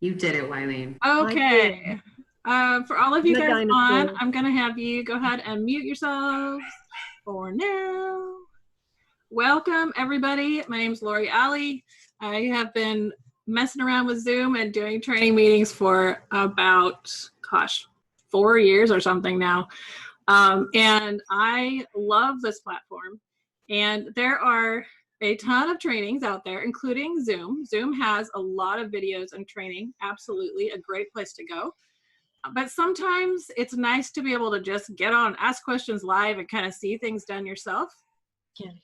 You did it, Wileen. Okay. For all of you The guys on, dinosaur. I'm going to have you go ahead and mute yourselves for now. Welcome, everybody. My name is Lori Alley. I have been messing around with Zoom and doing training meetings for about, 4 years or something now. And I love this platform. And there are a ton of trainings out there, including Zoom. Zoom has a lot of videos and training, absolutely a great place to go. But sometimes it's nice to be able to just get on, ask questions live, and kind of see things done yourself.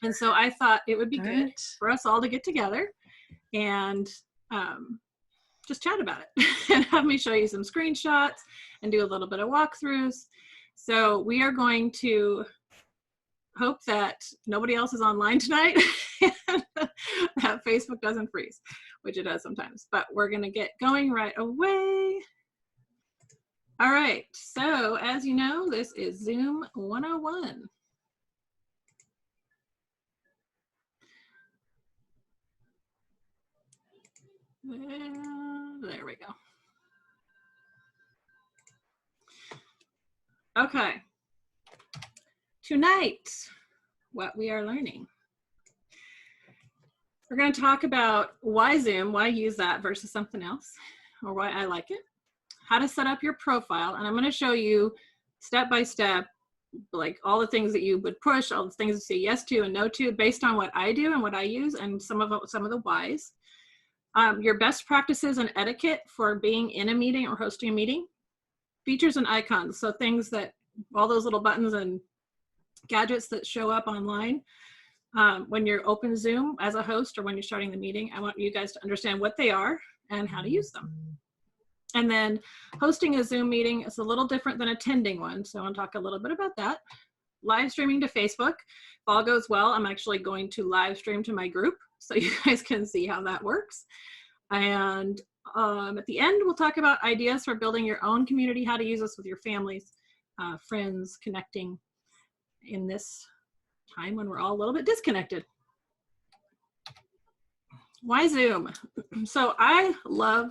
And so I thought it would be good for us all to get together and just chat about it and have me show you some screenshots and do a little bit of walkthroughs. So we are going to hope that nobody else is online tonight and that Facebook doesn't freeze, which it does sometimes, but we're going to get going right away. All right, so as you know, this is Zoom 101. There we go. Okay. Tonight, what we are learning. We're going to talk about why Zoom, why use that versus something else, or why I like it, how to set up your profile, and I'm going to show you step by step, like all the things that you would push, all the things to say yes to and no to, based on what I do and what I use, and some of the whys. Your best practices and etiquette for being in a meeting or hosting a meeting, features and icons, so things that, all those little buttons and gadgets that show up online when you're open Zoom as a host or when you're starting the meeting. I want you guys to understand what they are and how to use them. And then hosting a Zoom meeting is a little different than attending one, so I want to talk a little bit about that. Live streaming to Facebook. If all goes well, I'm actually going to live stream to my group so you guys can see how that works. And at the end, we'll talk about ideas for building your own community, how to use this with your families, friends, connecting in this time when we're all a little bit disconnected. Why Zoom? So I love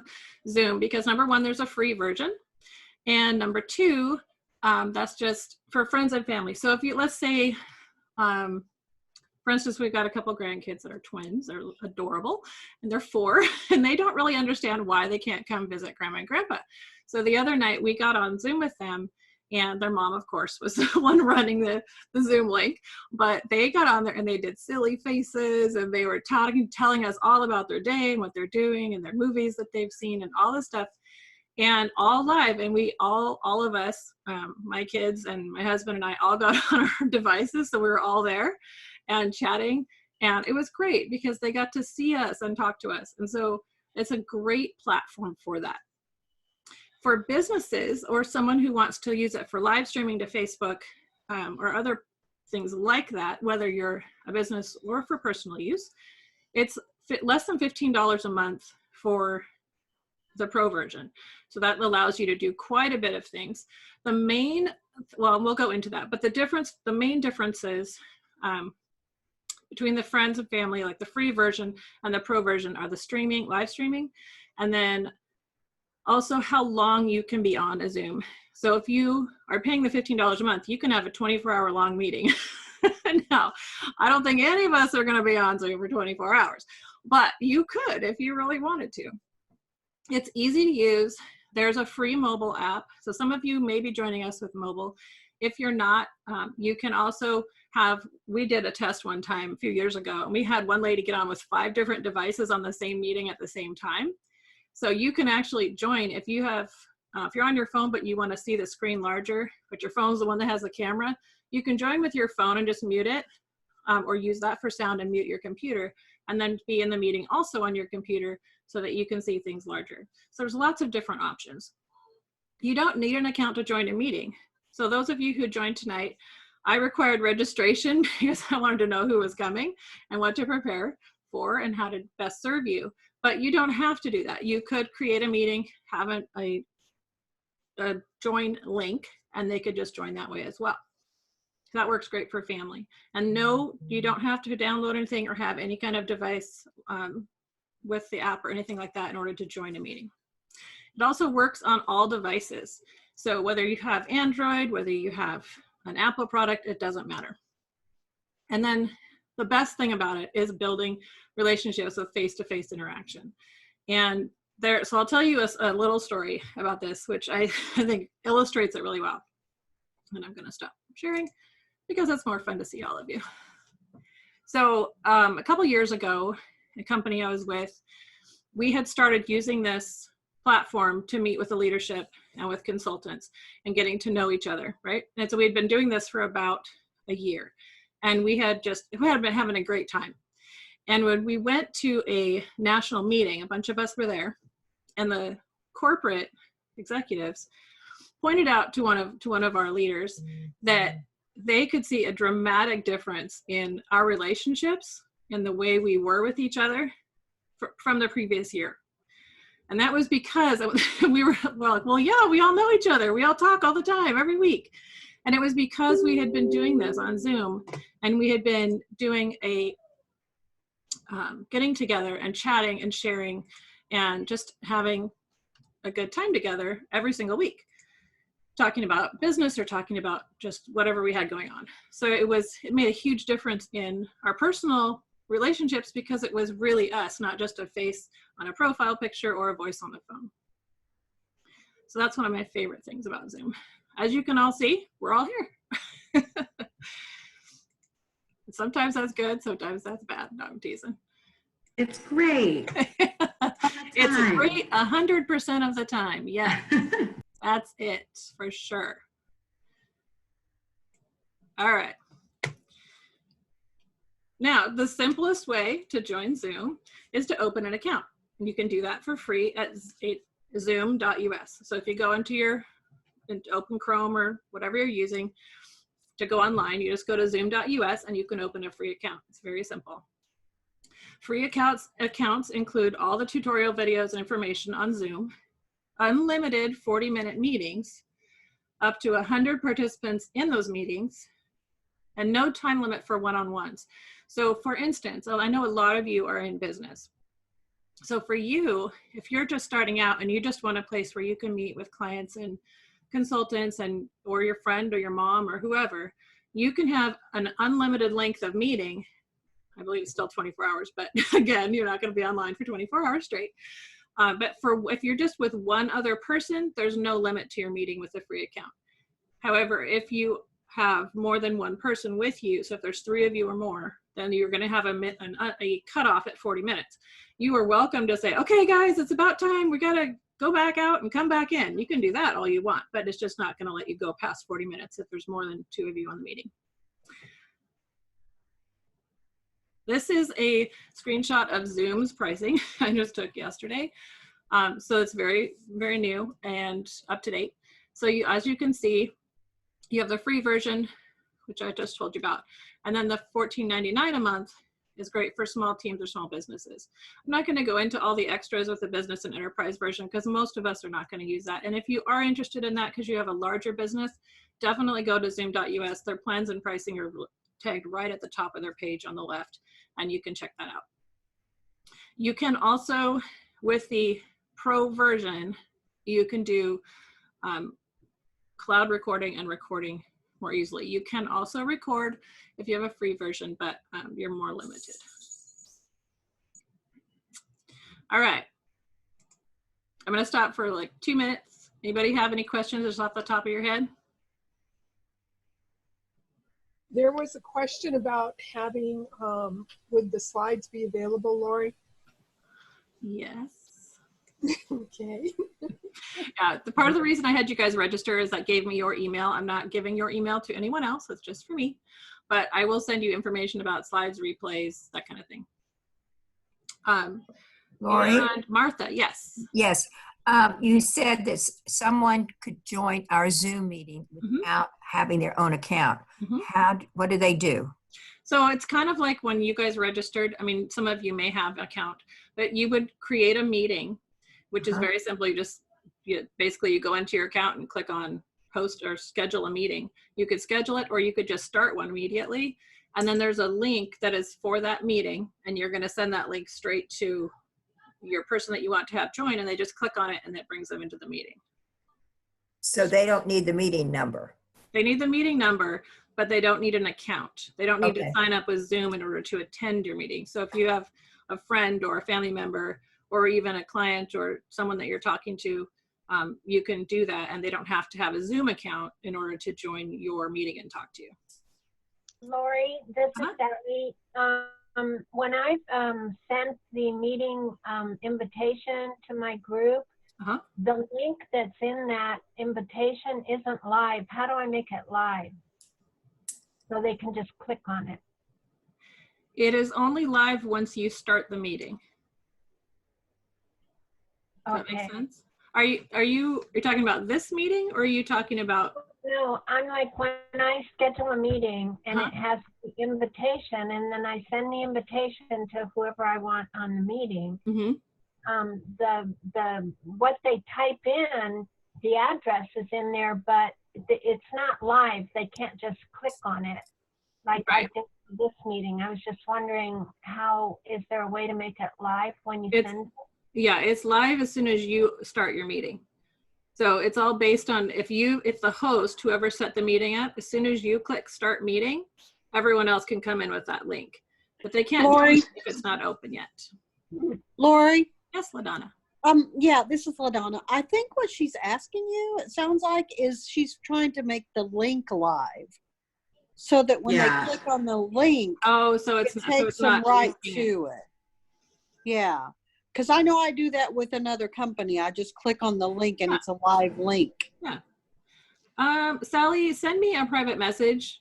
Zoom because number one, there's a free version. And number two, that's just for friends and family. So if you, let's say, for instance, we've got a couple grandkids that are twins. They're adorable, and they're 4, and they don't really understand why they can't come visit Grandma and Grandpa. So the other night we got on Zoom with them, and their mom, of course, was the one running the Zoom link, but they got on there and they did silly faces, and they were telling us all about their day and what they're doing and their movies that they've seen and all this stuff, and all live. And we all of us, my kids and my husband and I, all got on our devices, so we were all there and chatting, and it was great because they got to see us and talk to us. And so it's a great platform for that. For businesses or someone who wants to use it for live streaming to Facebook or other things like that, whether you're a business or for personal use, it's less than $15 a month for the pro version. So that allows you to do quite a bit of things. The main, well, we'll go into that, but the main difference is between the friends and family, like the free version and the pro version, are the streaming, live streaming, and then also how long you can be on a Zoom. So if you are paying the $15 a month, you can have a 24-hour long meeting. Now, I don't think any of us are going to be on Zoom for 24 hours, but you could if you really wanted to. It's easy to use. There's a free mobile app. So some of you may be joining us with mobile. If you're not, you can also we did a test one time a few years ago, and we had one lady get on with 5 different devices on the same meeting at the same time. So you can actually join if you have, if you're on your phone but you want to see the screen larger, but your phone's the one that has the camera, you can join with your phone and just mute it, or use that for sound and mute your computer, and then be in the meeting also on your computer so that you can see things larger. So there's lots of different options. You don't need an account to join a meeting. So those of you who joined tonight, I required registration because I wanted to know who was coming and what to prepare for and how to best serve you. But you don't have to do that. You could create a meeting, have a join link, and they could just join that way as well. That works great for family. And no, you don't have to download anything or have any kind of device with the app or anything like that in order to join a meeting. It also works on all devices. So whether you have Android, whether you have an Apple product, it doesn't matter. And then the best thing about it is building relationships with face-to-face interaction. And so I'll tell you a little story about this, which I think illustrates it really well. And I'm going to stop sharing because it's more fun to see all of you. So a couple years ago, a company I was with, we had started using this platform to meet with the leadership and with consultants and getting to know each other, right? And so we had been doing this for about a year, and we had been having a great time. And when we went to a national meeting, a bunch of us were there, and the corporate executives pointed out to one of our leaders that they could see a dramatic difference in our relationships and the way we were with each other from the previous year. And that was because we were like, well, yeah, we all know each other. We all talk all the time, every week. And it was because we had been doing this on Zoom, and we had been doing a getting together and chatting and sharing and just having a good time together every single week, talking about business or talking about just whatever we had going on. So it made a huge difference in our personal relationships because it was really us, not just a face on a profile picture or a voice on the phone. So that's one of my favorite things about Zoom. As you can all see, we're all here. Sometimes that's good, sometimes that's bad. No, I'm teasing. It's great. It's great 100% of the time. Yeah, that's it for sure. All right. Now, the simplest way to join Zoom is to open an account. And you can do that for free at zoom.us. So if you go into open Chrome or whatever you're using to go online, you just go to zoom.us and you can open a free account. It's very simple. Free accounts include all the tutorial videos and information on Zoom, unlimited 40-minute meetings, up to 100 participants in those meetings, and no time limit for one-on-ones. So for instance, I know a lot of you are in business. So for you, if you're just starting out and you just want a place where you can meet with clients and consultants or your friend or your mom or whoever, you can have an unlimited length of meeting. I believe it's still 24 hours, but again, you're not going to be online for 24 hours straight. But if you're just with one other person, there's no limit to your meeting with a free account. However, if you have more than one person with you, so if there's 3 of you or more, then you're going to have a cutoff at 40 minutes. You are welcome to say, okay, guys, it's about time. We got to go back out and come back in. You can do that all you want, but it's just not going to let you go past 40 minutes if there's more than 2 of you on the meeting. This is a screenshot of Zoom's pricing I just took yesterday. So it's very, very new and up to date. So as you can see, you have the free version, which I just told you about. And then the $14.99 a month is great for small teams or small businesses. I'm not going to go into all the extras with the business and enterprise version because most of us are not going to use that. And if you are interested in that because you have a larger business, definitely go to zoom.us. Their plans and pricing are tagged right at the top of their page on the left, and you can check that out. You can also, with the Pro version, you can do cloud recording and recording more easily. You can also record if you have a free version, but you're more limited. All right. I'm going to stop for like 2 minutes. Anybody have any questions just off the top of your head? There was a question about having, would the slides be available, Lori? Yes. Okay. The part of the reason I had you guys register is that gave me your email. I'm not giving your email to anyone else. It's just for me. But I will send you information about slides, replays, that kind of thing. Lori? And Martha, yes. Yes. You said that someone could join our Zoom meeting without having their own account. What do they do? So it's kind of like when you guys registered. I mean, some of you may have an account, but you would create a meeting, which is very simple. Basically you go into your account and click on host or schedule a meeting. You could schedule it, or you could just start one immediately. And then there's a link that is for that meeting, and you're going to send that link straight to your person that you want to have join, and they just click on it and it brings them into the meeting. So they don't need the meeting number. They need the meeting number, but they don't need an account. They don't need to Okay. sign up with Zoom in order to attend your meeting. So if you have a friend or a family member or even a client or someone that you're talking to, you can do that, and they don't have to have a Zoom account in order to join your meeting and talk to you. Lori, this is Sally. When I sent the meeting invitation to my group, the link that's in that invitation isn't live. How do I make it live? So they can just click on it. It is only live once you start the meeting. Does that make sense? Are you talking about this meeting, or are you talking about? No, I'm like, when I schedule a meeting and it has the invitation, and then I send the invitation to whoever I want on the meeting. What they type in, the address is in there, but it's not live. They can't just click on it like I did for this meeting. I was just wondering, is there a way to make it live when you send it? Yeah, it's live as soon as you start your meeting. So it's all based on if the host, whoever set the meeting up, as soon as you click start meeting, everyone else can come in with that link. But they can't join if it's not open yet. Lori? Yes, LaDonna. Yeah, this is LaDonna. I think what she's asking you, it sounds like, is she's trying to make the link live so that when they click on the link, so it takes them right to it. Yeah. Because I know I do that with another company. I just click on the link and it's a live link. Yeah. Sally, send me a private message.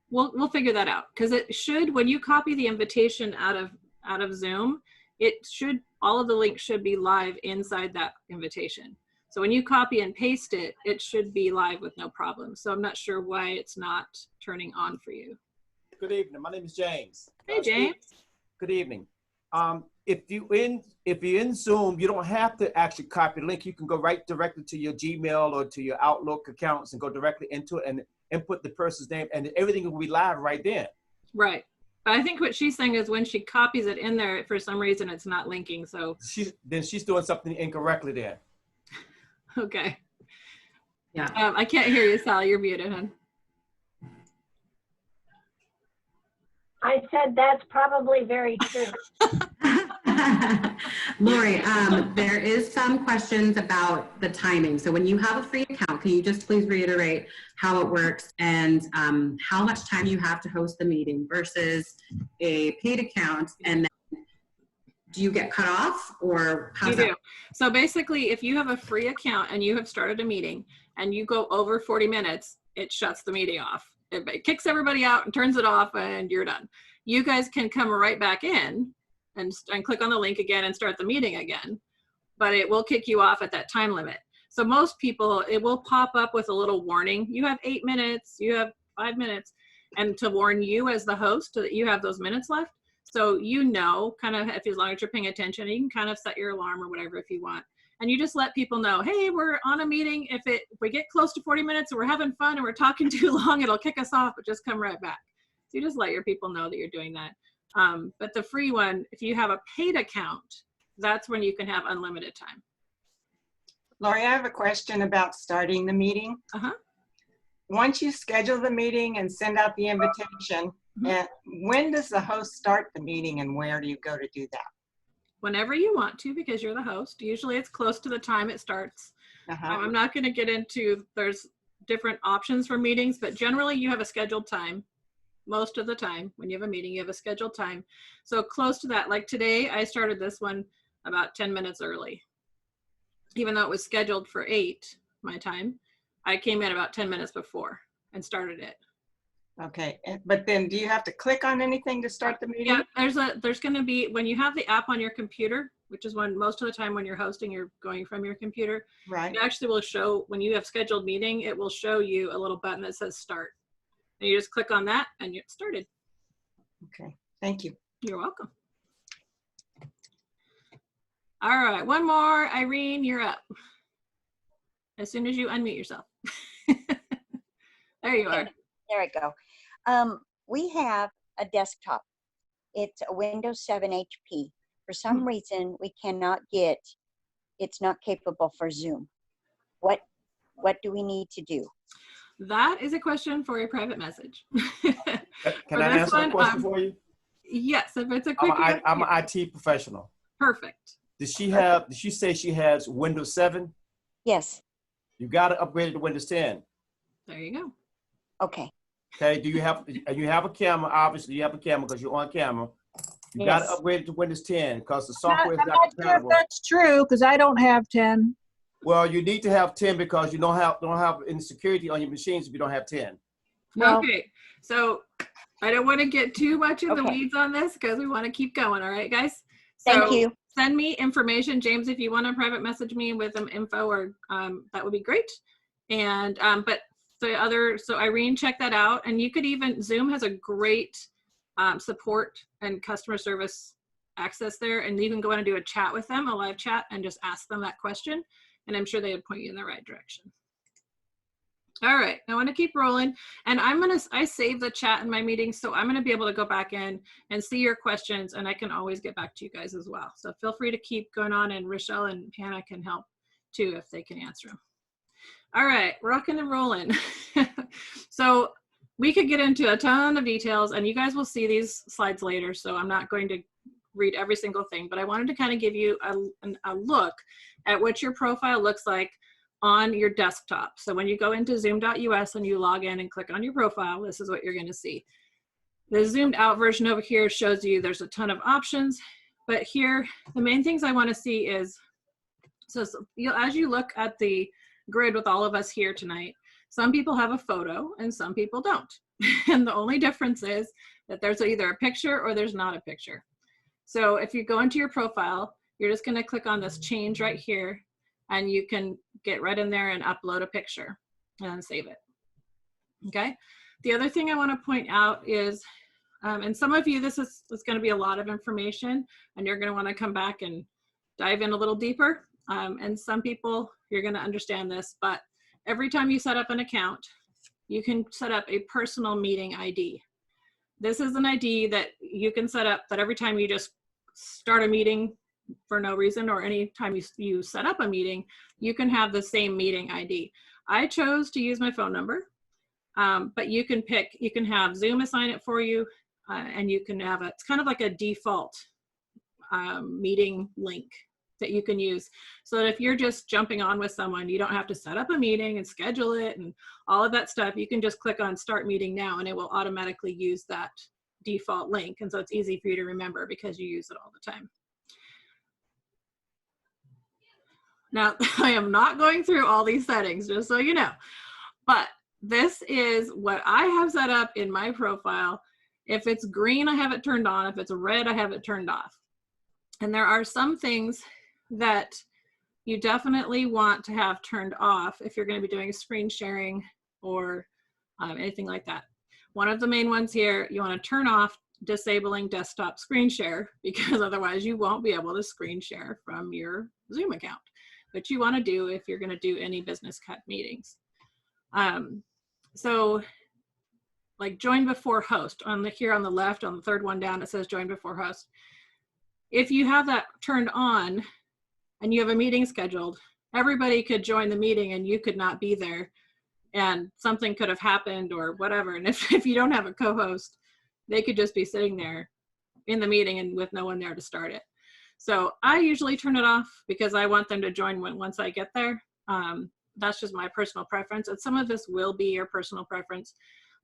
We'll figure that out, because it should, when you copy the invitation out of Zoom, all of the links should be live inside that invitation. So when you copy and paste it, it should be live with no problem. So I'm not sure why it's not turning on for you. Good evening. My name is James. Hey, James. Good evening. If you're in Zoom, you don't have to actually copy the link. You can go right directly to your Gmail or to your Outlook accounts and go directly into it and input the person's name, and everything will be live right then. Right. But I think what she's saying is when she copies it in there, for some reason it's not linking. So she's doing something incorrectly there. Okay. Yeah. I can't hear you, Sally. You're muted, hon. I said that's probably very true. Lori, there is some questions about the timing. So when you have a free account, can you just please reiterate how it works and how much time you have to host the meeting versus a paid account? And then do you get cut off, or how's that? You do. So basically, if you have a free account and you have started a meeting and you go over 40 minutes, it shuts the meeting off. It kicks everybody out and turns it off, and you're done. You guys can come right back in and click on the link again and start the meeting again, but it will kick you off at that time limit. So most people, it will pop up with a little warning. You have 8 minutes, you have 5 minutes, and to warn you as the host that you have those minutes left. So kind of, as long as you're paying attention, you can kind of set your alarm or whatever if you want. And you just let people know, hey, we're on a meeting. If we get close to 40 minutes and we're having fun and we're talking too long, it'll kick us off, but just come right back. So you just let your people know that you're doing that. But the free one, if you have a paid account, that's when you can have unlimited time. Lori, I have a question about starting the meeting. Once you schedule the meeting and send out the invitation, when does the host start the meeting and where do you go to do that? Whenever you want to, because you're the host. Usually it's close to the time it starts. I'm not going to get into, there's different options for meetings, but generally you have a scheduled time. Most of the time when you have a meeting, you have a scheduled time. So close to that, like today, I started this one about 10 minutes early. Even though it was scheduled for 8 my time, I came in about 10 minutes before and started it. Okay, but then do you have to click on anything to start the meeting? Yeah, there's going to be, when you have the app on your computer, which is when most of the time when you're hosting, you're going from your computer. Right. It actually will show, when you have scheduled meeting, it will show you a little button that says start. And you just click on that and you're started. Okay, thank you. You're welcome. All right, one more. Irene, you're up. As soon as you unmute yourself. There you are. There we go. We have a desktop. It's a Windows 7 HP. For some reason, we cannot get, it's not capable for Zoom. What do we need to do? That is a question for a private message. Can I answer a question for you? Yes, if it's a quick I'm an IT professional. Perfect. Did she say she has Windows 7? Yes. You got to upgrade it to Windows 10. There you go. Okay. Okay, you have a camera? Obviously, you have a camera because you're on camera. You got to upgrade it to Windows 10 because the software is not compatible. Sure if that's true because I don't have 10. Well, you need to have 10 because you don't have any security on your machines if you don't have 10. Well, okay, so I don't want to get too much in the weeds on this because we want to keep going. All right, guys. So Thank you. Send me information, James. If you want to private message me with some info, or that would be great. And so Irene, check that out. And you could even, Zoom has a great support and customer service access there, and you can go in and do a chat with them, a live chat, and just ask them that question, and I'm sure they would point you in the right direction. All right, I want to keep rolling, and I save the chat in my meetings, so I'm gonna be able to go back in and see your questions, and I can always get back to you guys as well. So feel free to keep going on, and Rochelle and Hannah can help too if they can answer them. All right, rocking and rolling. So we could get into a ton of details, and you guys will see these slides later, so I'm not going to read every single thing, but I wanted to kind of give you a look at what your profile looks like on your desktop. So when you go into zoom.us and you log in and click on your profile, this is what you're going to see. The zoomed out version over here shows you there's a ton of options, but here the main things I want to see is, as you look at the grid with all of us here tonight, some people have a photo and some people don't. And the only difference is that there's either a picture or there's not a picture. So if you go into your profile, you're just going to click on this change right here, and you can get right in there and upload a picture and save it. Okay. The other thing I want to point out is, and some of you, this is going to be a lot of information, and you're going to want to come back and dive in a little deeper. And some people, you're going to understand this, but every time you set up an account, you can set up a personal meeting ID. This is an ID that you can set up that every time you just start a meeting for no reason, or any time you set up a meeting, you can have the same meeting ID. I chose to use my phone number, but you can have Zoom assign it for you, and you can have it's kind of like a default meeting link that you can use, so that if you're just jumping on with someone, you don't have to set up a meeting and schedule it and all of that stuff. You can just click on start meeting now, and it will automatically use that default link. And so it's easy for you to remember because you use it all the time. Now, I am not going through all these settings, just so you know, but this is what I have set up in my profile. If it's green, I have it turned on. If it's red, I have it turned off. And there are some things that you definitely want to have turned off if you're going to be doing screen sharing or anything like that. One of the main ones here, you want to turn off disabling desktop screen share, because otherwise you won't be able to screen share from your Zoom account, which you want to do if you're going to do any business cut meetings. So like join before host, here on the left, on the third one down, it says join before host. If you have that turned on and you have a meeting scheduled, everybody could join the meeting and you could not be there, and something could have happened or whatever. And if you don't have a co-host, they could just be sitting there in the meeting and with no one there to start it. So I usually turn it off because I want them to join once I get there. That's just my personal preference. And some of this will be your personal preference,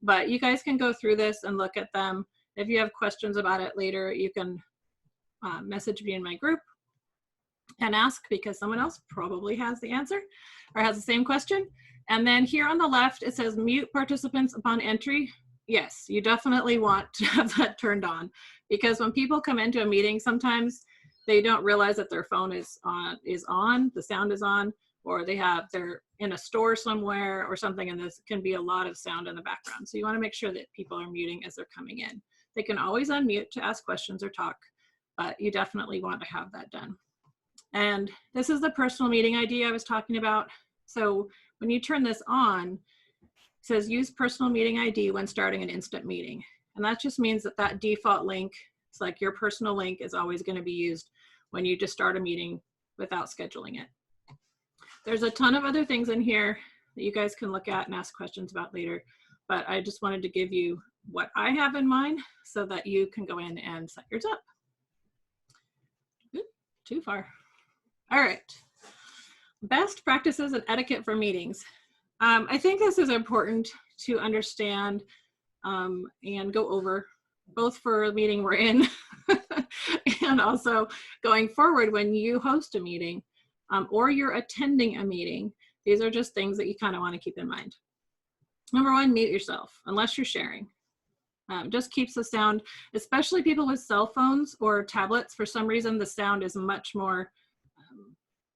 but you guys can go through this and look at them. If you have questions about it later, you can message me in my group and ask, because someone else probably has the answer or has the same question. And then here on the left, it says mute participants upon entry. Yes, you definitely want to have that turned on, because when people come into a meeting, sometimes they don't realize that their phone is on, the sound is on, or they're in a store somewhere or something, and this can be a lot of sound in the background. So you want to make sure that people are muting as they're coming in. They can always unmute to ask questions or talk, but you definitely want to have that done. And this is the personal meeting ID I was talking about. So when you turn this on, it says use personal meeting ID when starting an instant meeting. And that just means that that default link It's like your personal link is always going to be used when you just start a meeting without scheduling it. There's a ton of other things in here that you guys can look at and ask questions about later, but I just wanted to give you what I have in mind so that you can go in and set yours up. Oop, too far. All right. Best practices and etiquette for meetings. I think this is important to understand and go over, both for a meeting we're in and also going forward when you host a meeting or you're attending a meeting. These are just things that you kind of want to keep in mind. Number one, mute yourself unless you're sharing. Just keeps the sound, especially people with cell phones or tablets. For some reason, the sound is much more,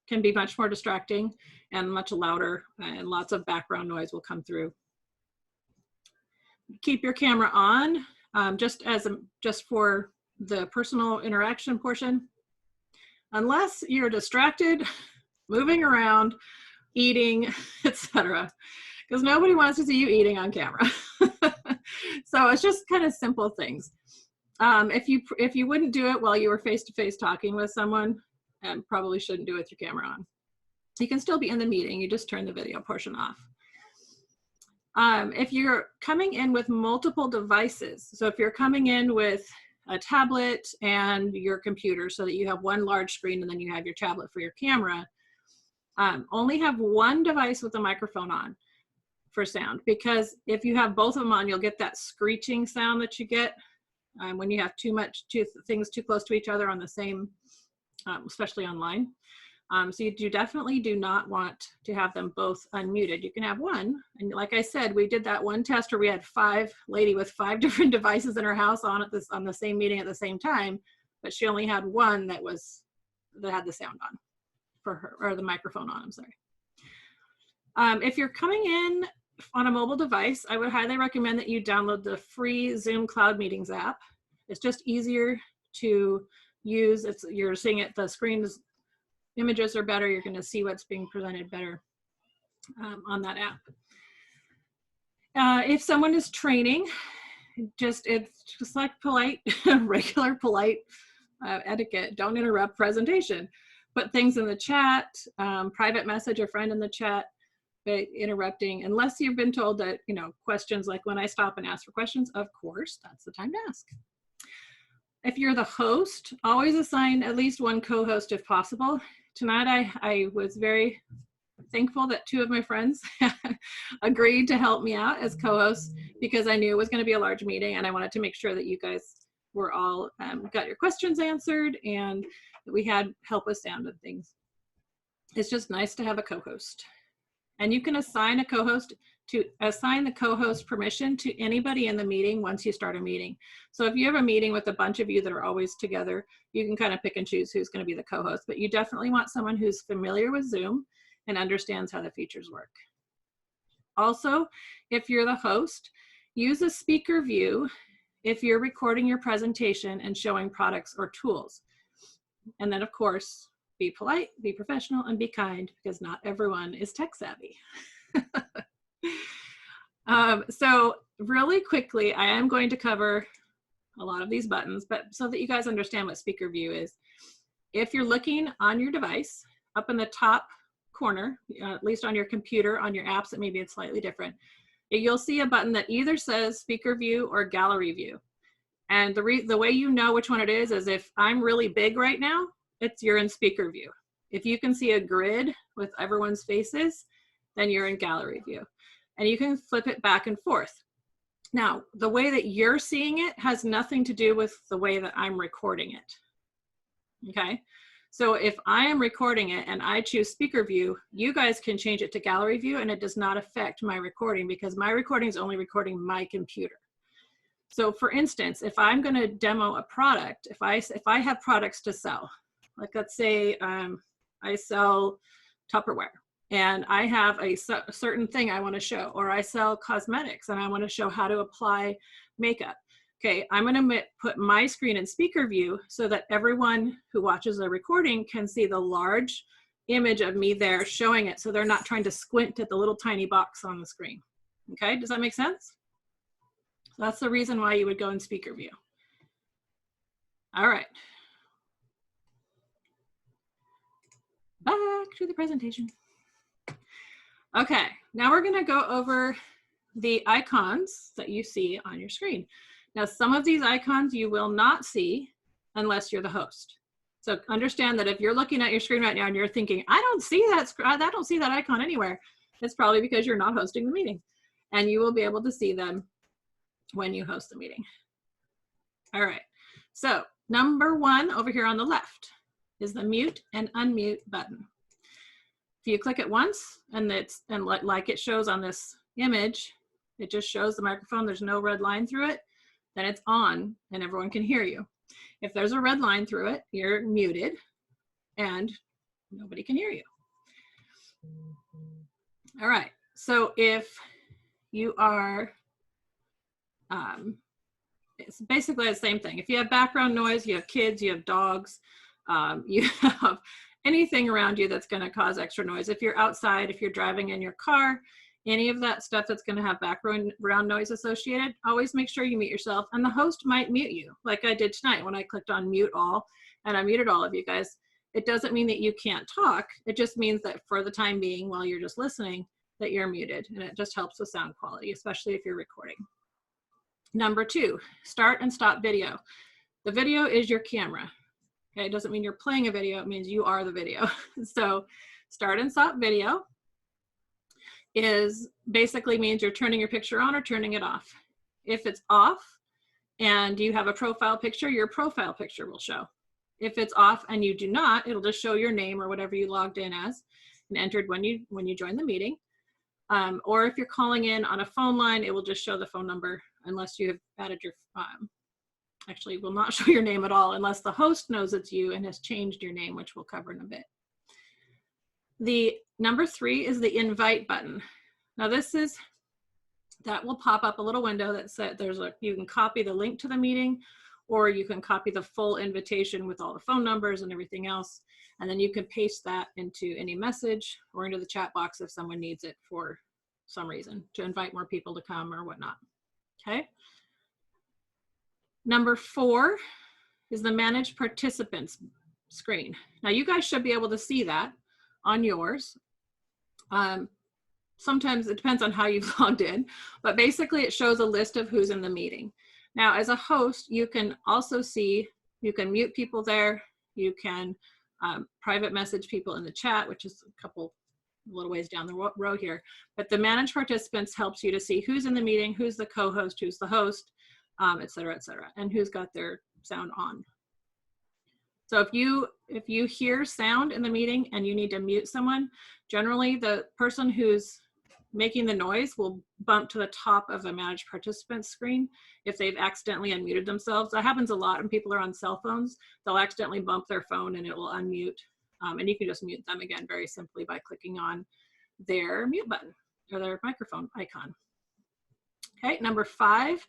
can be much more distracting and much louder, and lots of background noise will come through. Keep your camera on, just for the personal interaction portion, unless you're distracted, moving around, eating, etc. Because nobody wants to see you eating on camera. So it's just kind of simple things. If you wouldn't do it while you were face-to-face talking with someone, probably shouldn't do it with your camera on. You can still be in the meeting, you just turn the video portion off. If you're coming in with multiple devices, so if you're coming in with a tablet and your computer so that you have one large screen and then you have your tablet for your camera, only have one device with a microphone on for sound, because if you have both of them on, you'll get that screeching sound that you get when you have two things too close to each other on the same, especially online. So you definitely do not want to have them both unmuted. You can have one, and like I said, we did that one test where we had lady with 5 different devices in her house on the same meeting at the same time, but she only had one that had the sound on for her, or the microphone on, I'm sorry. If you're coming in on a mobile device, I would highly recommend that you download the free Zoom Cloud Meetings app. It's just easier to use. You're seeing it, the screen images are better. You're going to see what's being presented better on that app. If someone is training, it's just like polite, regular polite etiquette. Don't interrupt presentation. Put things in the chat, private message a friend in the chat, but interrupting, unless you've been told that, questions like when I stop and ask for questions, of course, that's the time to ask. If you're the host, always assign at least one co-host if possible. Tonight, I was very thankful that 2 of my friends agreed to help me out as co-hosts, because I knew it was going to be a large meeting and I wanted to make sure that you guys were all got your questions answered and that we had help with sound and things. It's just nice to have a co-host. And you can assign the co-host permission to anybody in the meeting once you start a meeting. So if you have a meeting with a bunch of you that are always together, you can kind of pick and choose who's going to be the co-host, but you definitely want someone who's familiar with Zoom and understands how the features work. Also, if you're the host, use a speaker view if you're recording your presentation and showing products or tools. And then of course, be polite, be professional, and be kind, because not everyone is tech savvy. So really quickly, I am going to cover a lot of these buttons, but so that you guys understand what speaker view is. If you're looking on your device, up in the top corner, at least on your computer, on your apps, maybe it's slightly different, you'll see a button that either says speaker view or gallery view. And the way you know which one it is if I'm really big right now, you're in speaker view. If you can see a grid with everyone's faces, then you're in gallery view. And you can flip it back and forth. Now, the way that you're seeing it has nothing to do with the way that I'm recording it. Okay? So if I am recording it and I choose speaker view, you guys can change it to gallery view, and it does not affect my recording, because my recording is only recording my computer. So for instance, if I'm going to demo a product, if I have products to sell, like let's say I sell Tupperware and I have a certain thing I want to show, or I sell cosmetics and I want to show how to apply makeup. Okay, I'm going to put my screen in speaker view so that everyone who watches the recording can see the large image of me there showing it, so they're not trying to squint at the little tiny box on the screen. Okay, does that make sense? So that's the reason why you would go in speaker view. All right. Back to the presentation. Okay, now we're going to go over the icons that you see on your screen. Now, some of these icons you will not see unless you're the host. So understand that if you're looking at your screen right now and you're thinking, I don't see that icon anywhere, it's probably because you're not hosting the meeting, and you will be able to see them when you host the meeting. All right, so number 1 over here on the left is the mute and unmute button. If you click it once and like it shows on this image, it just shows the microphone, there's no red line through it, then it's on and everyone can hear you. If there's a red line through it, you're muted and nobody can hear you. All right, so if you are, it's basically the same thing. If you have background noise, you have kids, you have dogs, you have anything around you that's going to cause extra noise. If you're outside, if you're driving in your car, any of that stuff that's going to have background noise associated, always make sure you mute yourself. And the host might mute you, like I did tonight when I clicked on mute all, and I muted all of you guys. It doesn't mean that you can't talk. It just means that for the time being, while you're just listening, that you're muted, and it just helps with sound quality, especially if you're recording. Number 2, start and stop video. The video is your camera. Okay, it doesn't mean you're playing a video, it means you are the video. So start and stop video basically means you're turning your picture on or turning it off. If it's off and you have a profile picture, your profile picture will show. If it's off and you do not, it'll just show your name or whatever you logged in as and entered when you join the meeting. Or if you're calling in on a phone line, it will just show the phone number unless you have added your, actually will not show your name at all unless the host knows it's you and has changed your name, which we'll cover in a bit. The number 3 is the invite button. Now that will pop up a little window that said you can copy the link to the meeting, or you can copy the full invitation with all the phone numbers and everything else. And then you can paste that into any message or into the chat box if someone needs it for some reason to invite more people to come or whatnot. Okay. Number 4 is the manage participants screen. Now you guys should be able to see that on yours. Sometimes it depends on how you've logged in, but basically it shows a list of who's in the meeting. Now as a host, you can also see, you can mute people there, you can private message people in the chat, which is a little ways down the row here, but the manage participants helps you to see who's in the meeting, who's the co-host, who's the host, et cetera, and who's got their sound on. So if you hear sound in the meeting and you need to mute someone, generally the person who's making the noise will bump to the top of the manage participants screen if they've accidentally unmuted themselves. That happens a lot when people are on cell phones. They'll accidentally bump their phone and it will unmute. And you can just mute them again very simply by clicking on their mute button or their microphone icon. Okay, number 5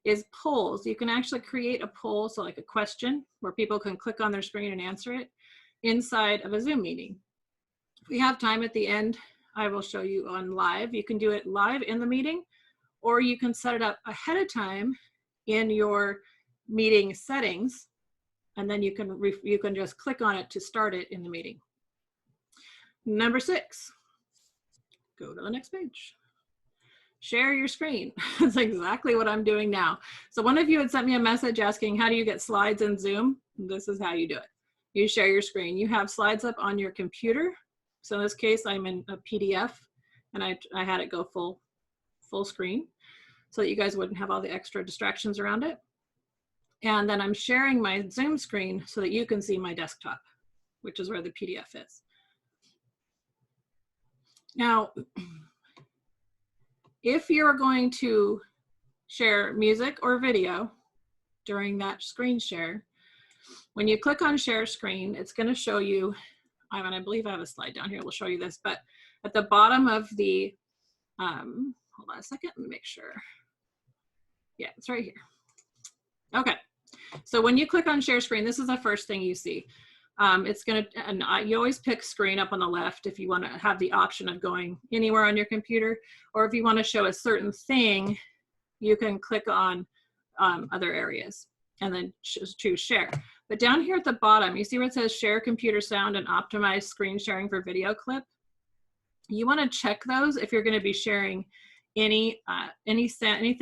is polls. You can actually create a poll, so like a question where people can click on their screen and answer it inside of a Zoom meeting. If we have time at the end, I will show you on live. You can do it live in the meeting, or you can set it up ahead of time in your meeting settings, and then you can just click on it to start it in the meeting. Number 6, go to the next page. Share your screen. That's exactly what I'm doing now. So one of you had sent me a message asking, how do you get slides in Zoom? This is how you do it. You share your screen. You have slides up on your computer. So in this case, I'm in a PDF, and I had it go full screen so that you guys wouldn't have all the extra distractions around it. And then I'm sharing my Zoom screen so that you can see my desktop, which is where the PDF is. Now, if you're going to share music or video during that screen share, when you click on share screen, it's going to show you, and I believe I have a slide down here, we'll show you this, but at the bottom of the, hold on a second, let me make sure. Yeah, it's right here. Okay, so when you click on share screen, this is the first thing you see. It's gonna, and you always pick screen up on the left if you want to have the option of going anywhere on your computer, or if you want to show a certain thing, you can click on other areas. and then choose share. But down here at the bottom, you see where it says share computer sound and optimize screen sharing for video clip? You want to check those if you're going to be sharing anything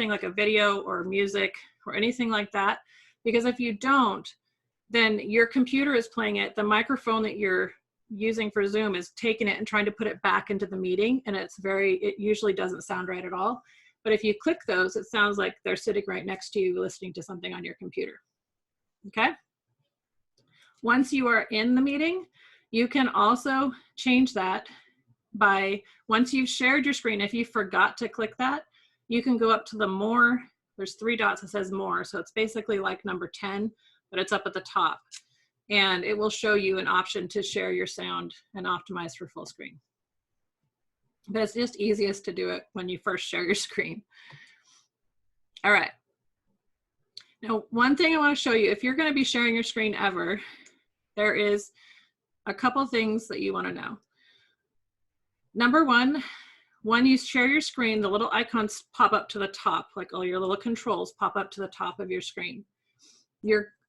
like a video or music or anything like that. Because if you don't, then your computer is playing it. The microphone that you're using for Zoom is taking it and trying to put it back into the meeting, and it usually doesn't sound right at all. But if you click those, it sounds like they're sitting right next to you listening to something on your computer. Okay? Once you are in the meeting, you can also change that by, once you've shared your screen, if you forgot to click that, you can go up to the more, there's 3 dots that says more. So it's basically like number 10, but it's up at the top. And it will show you an option to share your sound and optimize for full screen. But it's just easiest to do it when you first share your screen. All right. Now, one thing I want to show you, if you're going to be sharing your screen ever, there is a couple things that you want to know. Number one, when you share your screen, the little icons pop up to the top, like all your little controls pop up to the top of your screen.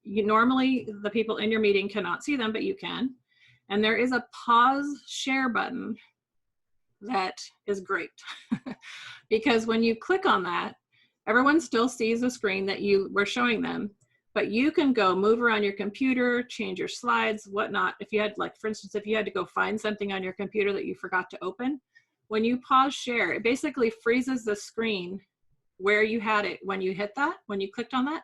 Normally, the people in your meeting cannot see them, but you can. And there is a pause share button that is great. Because when you click on that, everyone still sees the screen that you were showing them, but you can go move around your computer, change your slides, whatnot. If you had, like, for instance, if you had to go find something on your computer that you forgot to open, when you pause share, it basically freezes the screen where you had it when you hit that, when you clicked on that.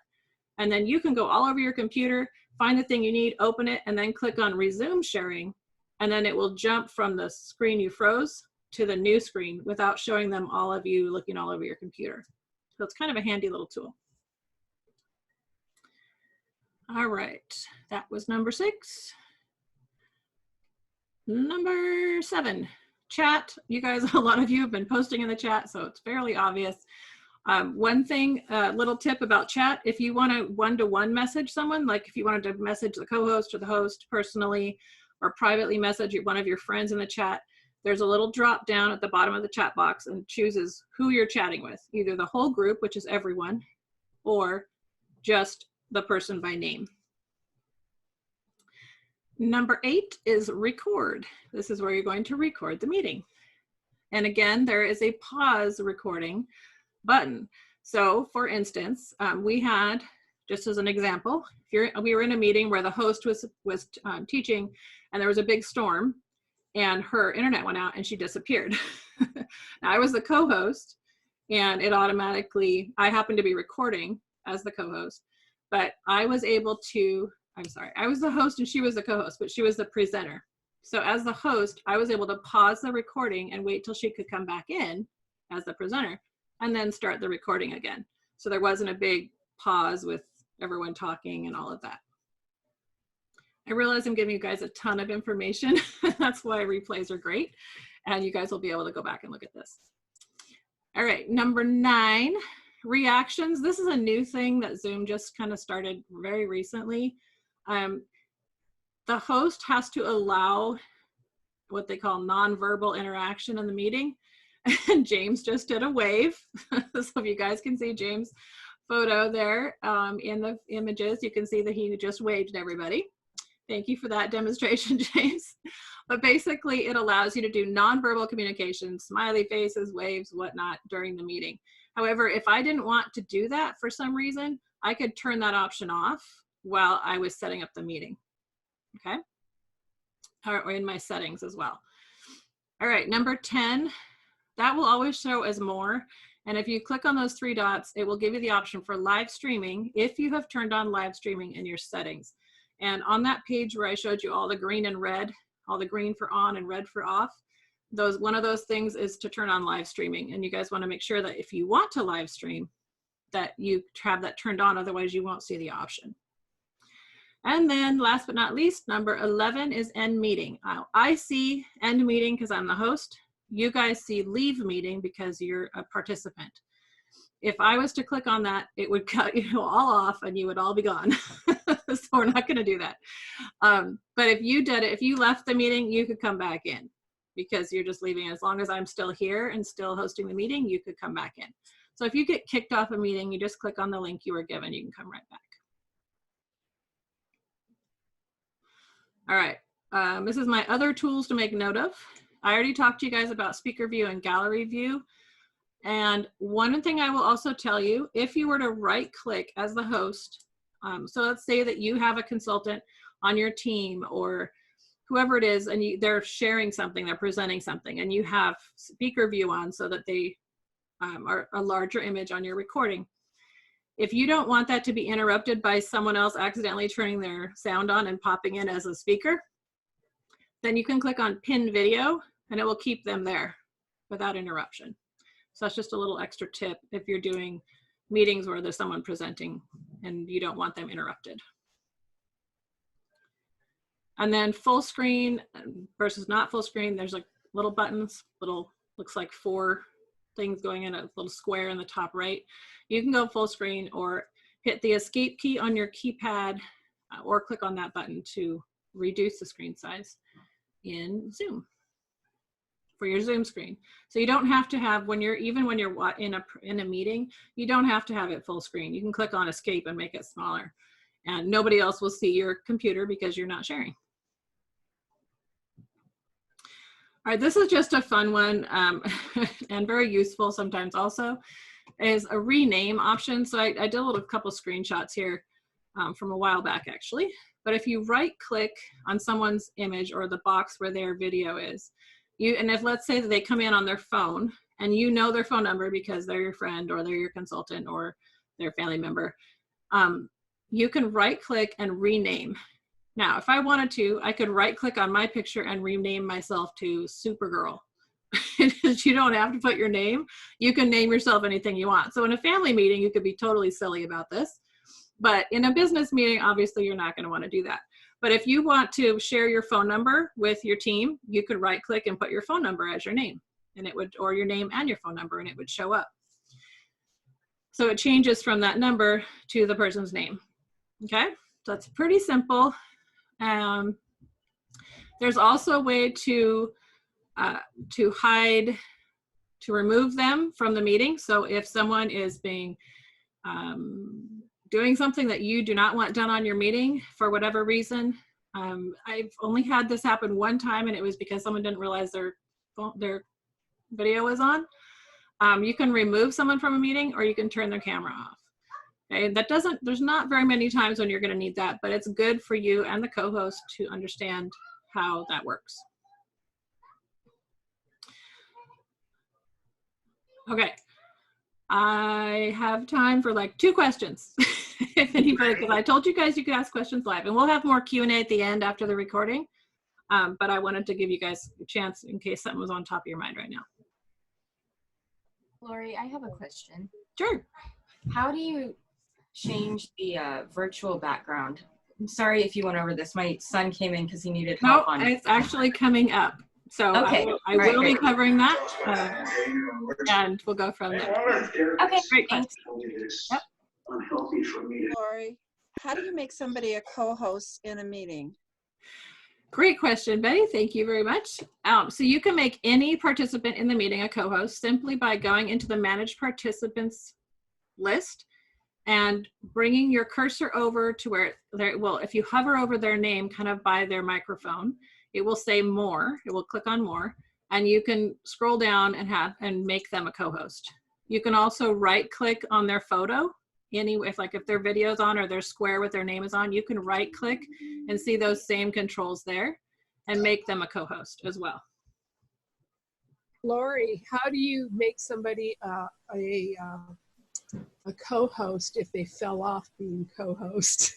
And then you can go all over your computer, find the thing you need, open it, and then click on resume sharing. And then it will jump from the screen you froze to the new screen without showing them all of you looking all over your computer. So it's kind of a handy little tool. All right, that was number 6. Number 7, chat. You guys, a lot of you have been posting in the chat, so it's fairly obvious. One thing, little tip about chat, if you want to one-to-one message someone, like if you wanted to message the co-host or the host personally, or privately message one of your friends in the chat, there's a little drop down at the bottom of the chat box and chooses who you're chatting with, either the whole group, which is everyone, or just the person by name. Number 8 is record. This is where you're going to record the meeting. And again, there is a pause recording button. So for instance, we had, just as an example, we were in a meeting where the host was teaching and there was a big storm and her internet went out and she disappeared. Now, I was the co-host and it automatically, I happened to be recording as the co-host, but I was able to, I was the host and she was the co-host, but she was the presenter. So as the host, I was able to pause the recording and wait till she could come back in as the presenter and then start the recording again. So there wasn't a big pause with everyone talking and all of that. I realize I'm giving you guys a ton of information. That's why replays are great. And you guys will be able to go back and look at this. All right, number 9, reactions. This is a new thing that Zoom just kind of started very recently. The host has to allow what they call nonverbal interaction in the meeting. And James just did a wave. So if you guys can see James' photo there in the images, you can see that he just waved at everybody. Thank you for that demonstration, James. But basically, it allows you to do nonverbal communication, smiley faces, waves, whatnot, during the meeting. However, if I didn't want to do that for some reason, I could turn that option off while I was setting up the meeting, okay? Or in my settings as well. All right, number 10, that will always show as more. And if you click on those 3 dots, it will give you the option for live streaming if you have turned on live streaming in your settings. And on that page where I showed you all the green and red, all the green for on and red for off, one of those things is to turn on live streaming. And you guys want to make sure that if you want to live stream, that you have that turned on, otherwise you won't see the option. And then last but not least, number 11 is end meeting. I see end meeting because I'm the host. You guys see leave meeting because you're a participant. If I was to click on that, it would cut you all off and you would all be gone. So we're not going to do that. But if you did it, if you left the meeting, you could come back in because you're just leaving. As long as I'm still here and still hosting the meeting, you could come back in. So if you get kicked off a meeting, you just click on the link you were given. You can come right back. All right. This is my other tools to make note of. I already talked to you guys about speaker view and gallery view. And one thing I will also tell you, if you were to right click as the host, so let's say that you have a consultant on your team or whoever it is, and they're sharing something, they're presenting something, and you have speaker view on so that they are a larger image on your recording. If you don't want that to be interrupted by someone else accidentally turning their sound on and popping in as a speaker, then you can click on pin video and it will keep them there without interruption. So that's just a little extra tip if you're doing meetings where there's someone presenting and you don't want them interrupted. And then full screen versus not full screen, there's like little buttons, looks like 4 things going in a little square in the top right. You can go full screen or hit the escape key on your keypad or click on that button to reduce the screen size in Zoom for your Zoom screen. So you don't have to have, even when you're in a meeting, you don't have to have it full screen. You can click on escape and make it smaller and nobody else will see your computer because you're not sharing. All right, this is just a fun one and very useful sometimes also, is a rename option. So I did a couple screenshots here from a while back actually. But if you right click on someone's image or the box where their video is, and if let's say that they come in on their phone and you know their phone number because they're your friend or they're your consultant or their family member, you can right click and rename. Now, if I wanted to, I could right click on my picture and rename myself to Supergirl. You don't have to put your name. You can name yourself anything you want. So in a family meeting, you could be totally silly about this. But in a business meeting, obviously, you're not going to want to do that. But if you want to share your phone number with your team, you could right click and put your phone number as your name, and it would, or your name and your phone number, and it would show up. So it changes from that number to the person's name. Okay, so that's pretty simple. There's also a way to hide, to remove them from the meeting. So if someone is doing something that you do not want done on your meeting for whatever reason, I've only had this happen one time, and it was because someone didn't realize their video was on. You can remove someone from a meeting, or you can turn their camera off. Okay, there's not very many times when you're going to need that, but it's good for you and the co-host to understand how that works. Okay, I have time for like 2 questions. If anybody, because I told you guys you could ask questions live, and we'll have more Q&A at the end after the recording. But I wanted to give you guys a chance in case something was on top of your mind right now. Lori, I have a question. Sure. How do you change the virtual background? I'm sorry if you went over this. My son came in because he needed help on it. It's actually coming up. So okay. I will be covering that, and we'll go from there. Okay, great. Thanks. Yep. Lori, how do you make somebody a co-host in a meeting? Great question, Betty. Thank you very much. So you can make any participant in the meeting a co-host simply by going into the Manage Participants list and bringing your cursor over to where if you hover over their name kind of by their microphone, it will say More. It will click on More, and you can scroll down and make them a co-host. You can also right-click on their photo. If their video's on or their square with their name is on, you can right click and see those same controls there and make them a co-host as well. Lori, how do you make somebody a co-host if they fell off being co-host?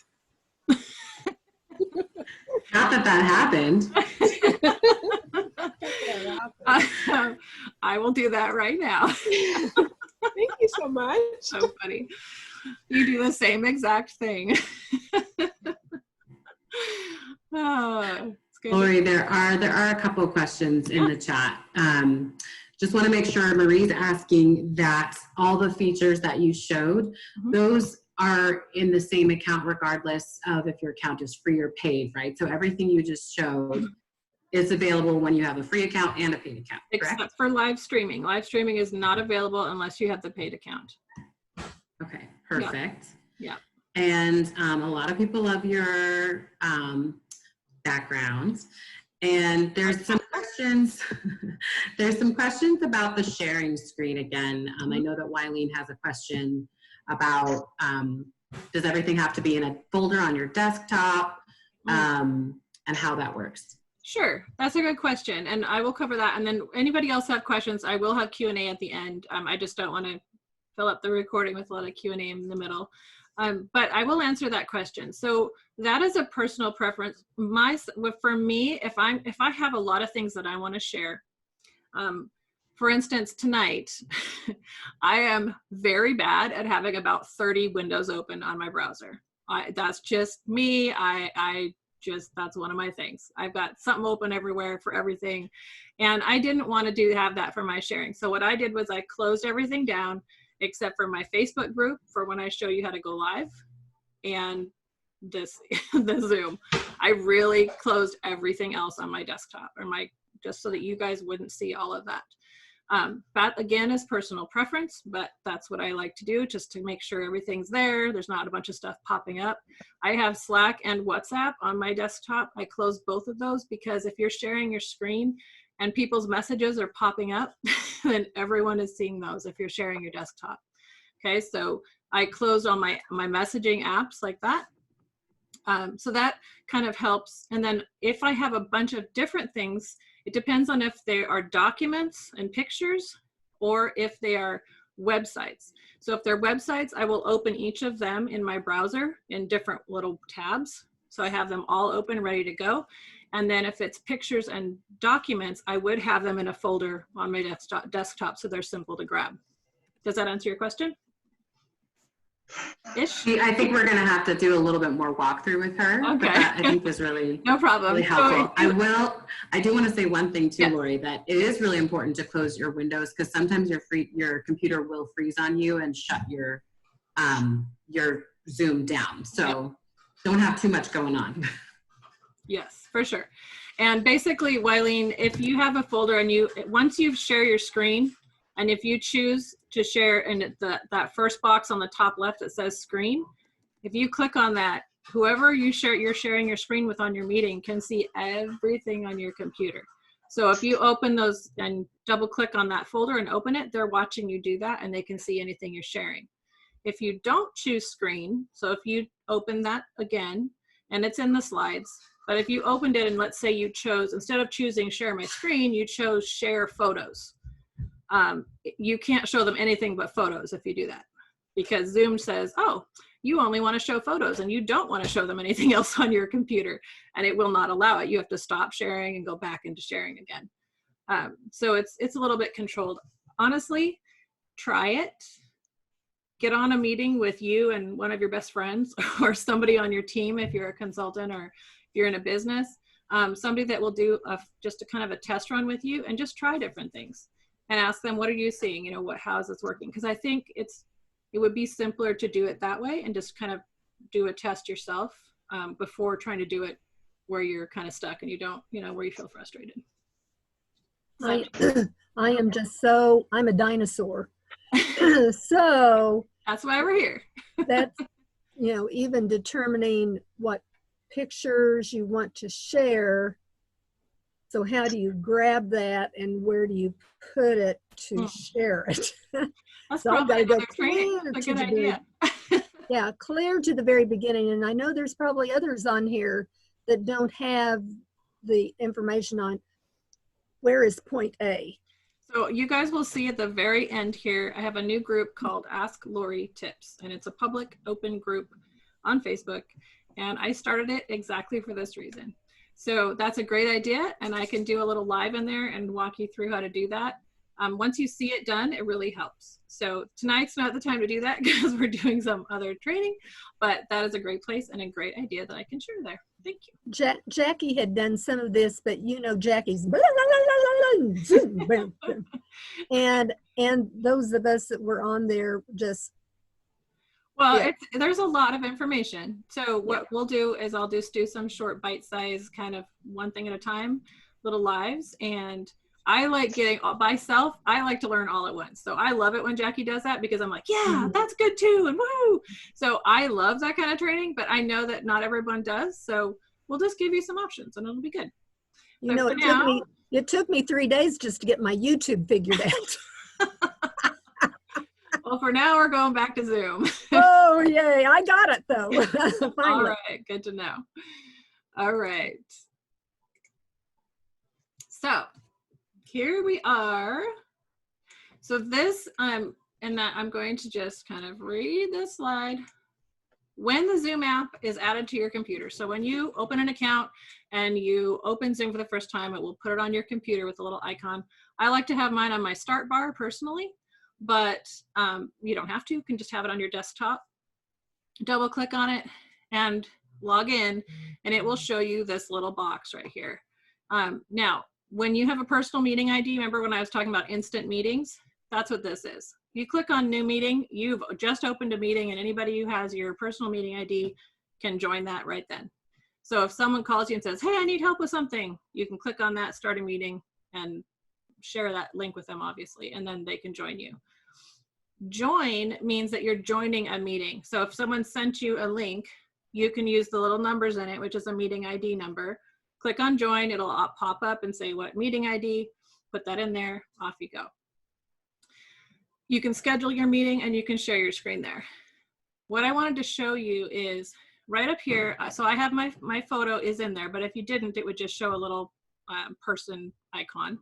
Not that happened. I will do that right now. Thank you so much. So funny. You do the same exact thing. Oh, it's good. Lori, there are a couple of questions in the chat. Just want to make sure Marie's asking that all the features that you showed, those are in the same account regardless of if your account is free or paid, right? So everything you just showed is available when you have a free account and a paid account, correct? Except for live streaming. Live streaming is not available unless you have the paid account. Okay, perfect. Yeah. And a lot of people love your background. And there's some questions. There's some questions about the sharing screen again. I know that Wileen has a question about does everything have to be in a folder on your desktop, and how that works. Sure, that's a good question, and I will cover that. And then anybody else have questions, I will have Q&A at the end. I just don't want to fill up the recording with a lot of Q&A in the middle. But I will answer that question. So that is a personal preference. For me, if I have a lot of things that I want to share, for instance, tonight, I am very bad at having about 30 windows open on my browser. That's just me. That's one of my things. I've got something open everywhere for everything. And I didn't want to have that for my sharing. So what I did was I closed everything down except for my Facebook group for when I show you how to go live, and the Zoom. I really closed everything else on my desktop just so that you guys wouldn't see all of that. That again is personal preference, but that's what I like to do just to make sure everything's there. There's not a bunch of stuff popping up. I have Slack and WhatsApp on my desktop. I close both of those because if you're sharing your screen and people's messages are popping up, then everyone is seeing those if you're sharing your desktop. Okay, so I closed all my messaging apps like that. So that kind of helps. And then if I have a bunch of different things, it depends on if they are documents and pictures or if they are websites. So if they're websites, I will open each of them in my browser in different little tabs. So I have them all open, ready to go. And then if it's pictures and documents, I would have them in a folder on my desktop so they're simple to grab. Does that answer your question? Ish? I think we're going to have to do a little bit more walkthrough with her. Okay. But that, I think, was really, no problem. really helpful. So, I do want to say one thing too, yes. Lori, that it is really important to close your windows because sometimes your computer will freeze on you and shut your Zoom down. So don't have too much going on. Yes, for sure. And basically, Wileen, if you have a folder and once you share your screen, and if you choose to share in that first box on the top left that says screen, if you click on that, whoever you're sharing your screen with on your meeting can see everything on your computer. So if you open those and double click on that folder and open it, they're watching you do that and they can see anything you're sharing. If you don't choose screen, so if you open that again, and it's in the slides, but if you opened it and let's say you chose, instead of choosing share my screen, you chose share photos. You can't show them anything but photos if you do that, because Zoom says, oh, you only want to show photos and you don't want to show them anything else on your computer, and it will not allow it. You have to stop sharing and go back into sharing again. So it's a little bit controlled. Honestly, try it. Get on a meeting with you and one of your best friends or somebody on your team if you're a consultant or if you're in a business, somebody that will do just a kind of a test run with you and just try different things and ask them, what are you seeing? You know, how is this working? Because I think it would be simpler to do it that way and just kind of do a test yourself before trying to do it where you're kind of stuck and you don't, where you feel frustrated. I am I'm a dinosaur. So that's why we're here. That's, even determining what pictures you want to share. So how do you grab that and where do you put it to share it? That's so I've got to go clear to the idea. Clear to the very beginning. And I know there's probably others on here that don't have the information on where is point A. So you guys will see at the very end here, I have a new group called Ask Lori Tips, and it's a public open group on Facebook. And I started it exactly for this reason. So that's a great idea. And I can do a little live in there and walk you through how to do that. Once you see it done, it really helps. So tonight's not the time to do that because we're doing some other training, but that is a great place and a great idea that I can share there. Thank you. Jackie had done some of this, but Jackie's and those of us that were on there just. Well, there's a lot of information. So what we'll do is I'll just do some short bite-sized kind of one thing at a time, little lives. And I like getting myself, I like to learn all at once. So I love it when Jackie does that because I'm like, yeah, that's good too. And woo. So I love that kind of training, but I know that not everyone does. So we'll just give you some options and it'll be good. You know, it took me 3 days just to get my YouTube figured out. Well, for now, we're going back to Zoom. Oh, yay. I got it, though. All right. Good to know. All right. So here we are. So this, and that I'm going to just kind of read this slide. When the Zoom app is added to your computer, so when you open an account and you open Zoom for the first time, it will put it on your computer with a little icon. I like to have mine on my start bar personally, but you don't have to. You can just have it on your desktop. Double click on it and log in, and it will show you this little box right here. Now, when you have a personal meeting ID, remember when I was talking about instant meetings? That's what this is. You click on new meeting, you've just opened a meeting, and anybody who has your personal meeting ID can join that right then. So if someone calls you and says, hey, I need help with something, you can click on that, start a meeting, and share that link with them, obviously, and then they can join you. Join means that you're joining a meeting. So if someone sent you a link, you can use the little numbers in it, which is a meeting ID number. Click on join, it'll pop up and say what meeting ID, put that in there, off you go. You can schedule your meeting and you can share your screen there. What I wanted to show you is right up here. So I have my photo is in there, but if you didn't, it would just show a little person icon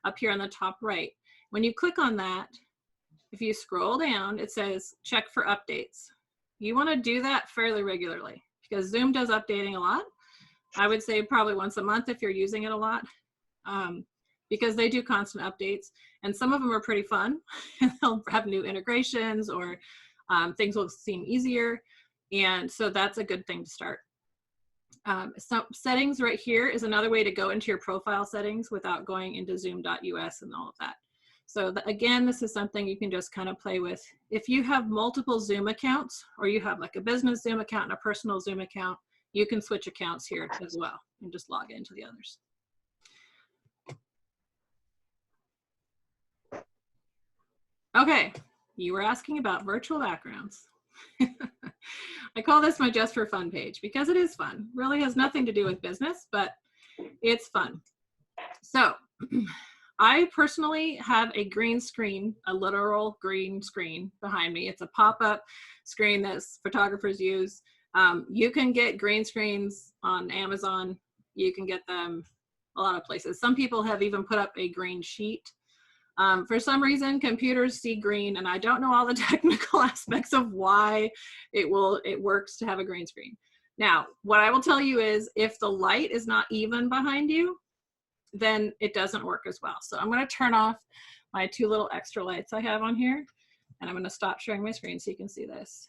up here on the top right. When you click on that, if you scroll down, it says check for updates. You want to do that fairly regularly because Zoom does updating a lot. I would say probably once a month if you're using it a lot. Because they do constant updates, and some of them are pretty fun. They'll have new integrations or things will seem easier, and so that's a good thing to start. So settings right here is another way to go into your profile settings without going into zoom.us and all of that. So again, this is something you can just kind of play with. If you have multiple Zoom accounts, or you have like a business Zoom account and a personal Zoom account, you can switch accounts here as well and just log into the others. Okay, you were asking about virtual backgrounds. I call this my just for fun page because it is fun. Really has nothing to do with business, but it's fun. So I personally have a green screen, a literal green screen behind me. It's a pop-up screen that photographers use. You can get green screens on Amazon. You can get them a lot of places. Some people have even put up a green sheet. For some reason, computers see green, and I don't know all the technical aspects of why it works to have a green screen. Now, what I will tell you is if the light is not even behind you, then it doesn't work as well. So I'm going to turn off my 2 little extra lights I have on here, and I'm going to stop sharing my screen so you can see this.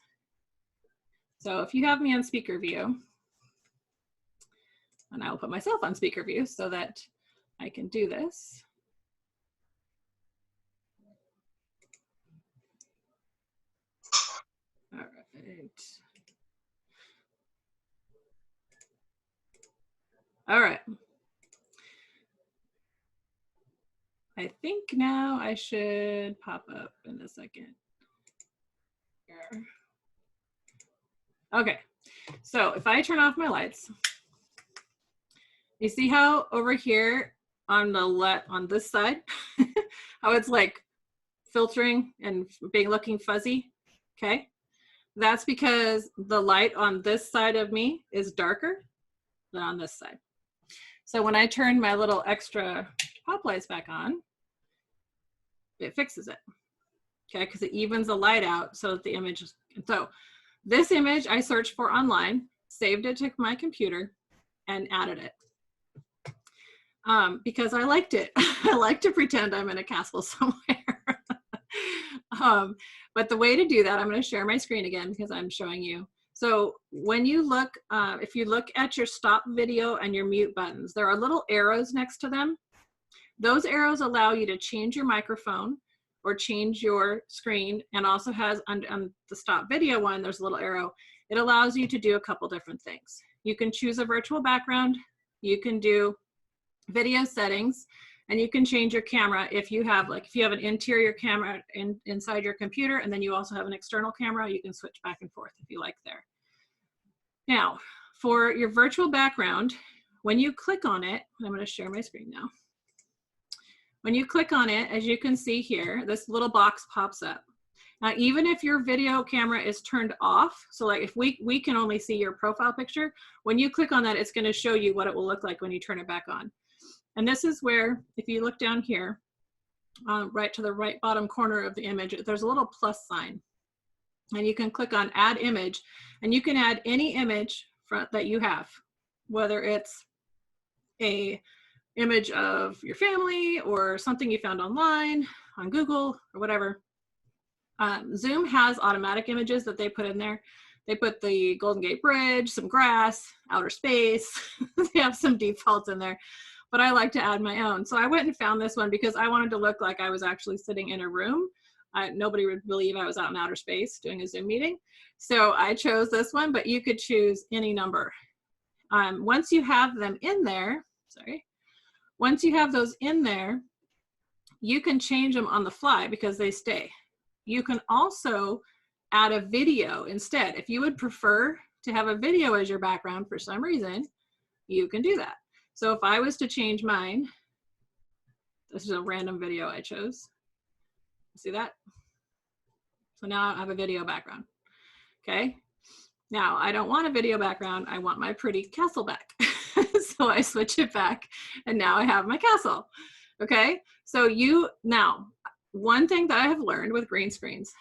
So if you have me on speaker view, and I will put myself on speaker view so that I can do this. All right. All right. I think now I should pop up in a second. Here. Okay, so if I turn off my lights, you see how over here on the left, on this side, how it's like filtering and looking fuzzy, okay? That's because the light on this side of me is darker than on this side. So when I turn my little extra pop lights back on, it fixes it, okay? Because it evens the light out so that the image is, so this image I searched for online, saved it to my computer, and added it. Because I liked it. I like to pretend I'm in a castle somewhere. But the way to do that, I'm going to share my screen again because I'm showing you. So when you look, if you look at your stop video and your mute buttons, there are little arrows next to them. Those arrows allow you to change your microphone or change your screen, and also has on the stop video one, there's a little arrow. It allows you to do a couple different things. You can choose a virtual background, you can do video settings, and you can change your camera if you have an interior camera inside your computer, and then you also have an external camera, you can switch back and forth if you like there. Now, for your virtual background, when you click on it, I'm going to share my screen now. When you click on it, as you can see here, this little box pops up. Now, even if your video camera is turned off, so like if we can only see your profile picture, when you click on that, it's going to show you what it will look like when you turn it back on. And this is where, if you look down here, right to the right bottom corner of the image, there's a little plus sign. And you can click on Add Image, and you can add any image that you have, whether it's a image of your family or something you found online, on Google, or whatever. Zoom has automatic images that they put in there. They put the Golden Gate Bridge, some grass, outer space. They have some defaults in there, but I like to add my own. So I went and found this one because I wanted to look like I was actually sitting in a room. Nobody would believe I was out in outer space doing a Zoom meeting. So I chose this one, but you could choose any number. Once you have them in there, once you have those in there, you can change them on the fly because they stay. You can also add a video instead. If you would prefer to have a video as your background for some reason, you can do that. So if I was to change mine, this is a random video I chose. See that? So now I have a video background. Okay. Now I don't want a video background. I want my pretty castle back. So I switch it back and now I have my castle. Okay. So now, one thing that I have learned with green screens,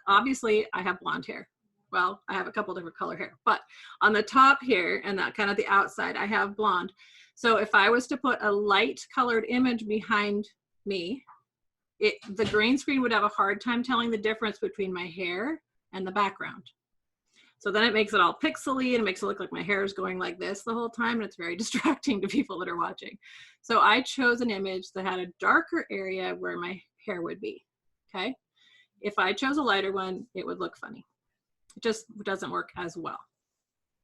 obviously I have blonde hair. Well, I have a couple different color hair, but on the top here and that kind of the outside, I have blonde. So if I was to put a light colored image behind me, the green screen would have a hard time telling the difference between my hair and the background. So then it makes it all pixely and it makes it look like my hair is going like this the whole time, and it's very distracting to people that are watching. So I chose an image that had a darker area where my hair would be, okay? If I chose a lighter one, it would look funny. It just doesn't work as well.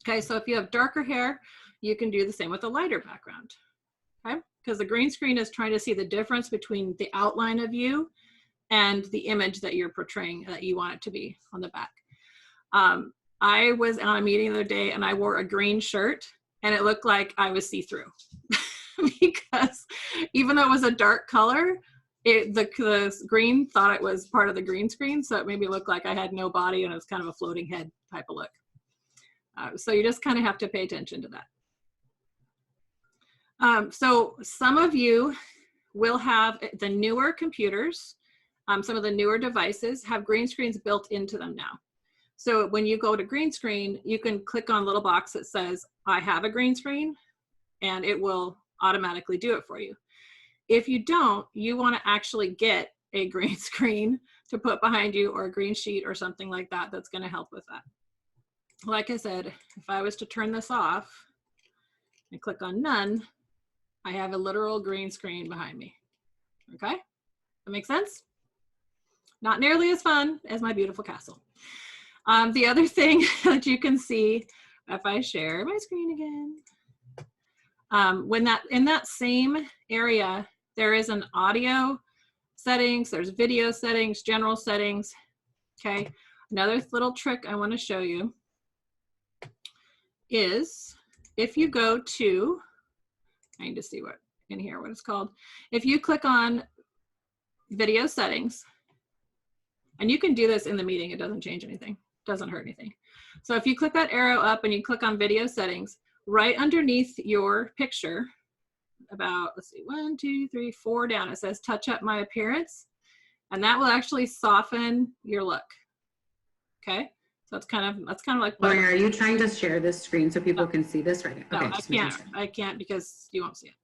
Okay, so if you have darker hair, you can do the same with a lighter background, okay? Because the green screen is trying to see the difference between the outline of you and the image that you're portraying that you want it to be on the back. I was on a meeting the other day and I wore a green shirt and it looked like I was see-through because even though it was a dark color, the green thought it was part of the green screen, so it made me look like I had no body and it was kind of a floating head type of look. So you just kind of have to pay attention to that. So some of you will have the newer computers, some of the newer devices have green screens built into them now. So when you go to green screen, you can click on a little box that says, I have a green screen, and it will automatically do it for you. If you don't, you want to actually get a green screen to put behind you or a green sheet or something like that that's going to help with that. Like I said, if I was to turn this off and click on none, I have a literal green screen behind me. Okay? That makes sense? Not nearly as fun as my beautiful castle. The other thing that you can see, if I share my screen again, in that same area, there is an audio settings, there's video settings, general settings. Okay, another little trick I want to show you is if you go to, I need to see what in here, what it's called. If you click on video settings, and you can do this in the meeting, it doesn't change anything. Doesn't hurt anything. So if you click that arrow up and you click on video settings, right underneath your picture, about, let's see, 1, 2, 3, 4 down, it says touch up my appearance, and that will actually soften your look. Okay, so that's kind of like. Lori, are you trying to share this screen so people can see this right now? No, Okay, I can't because you won't see it.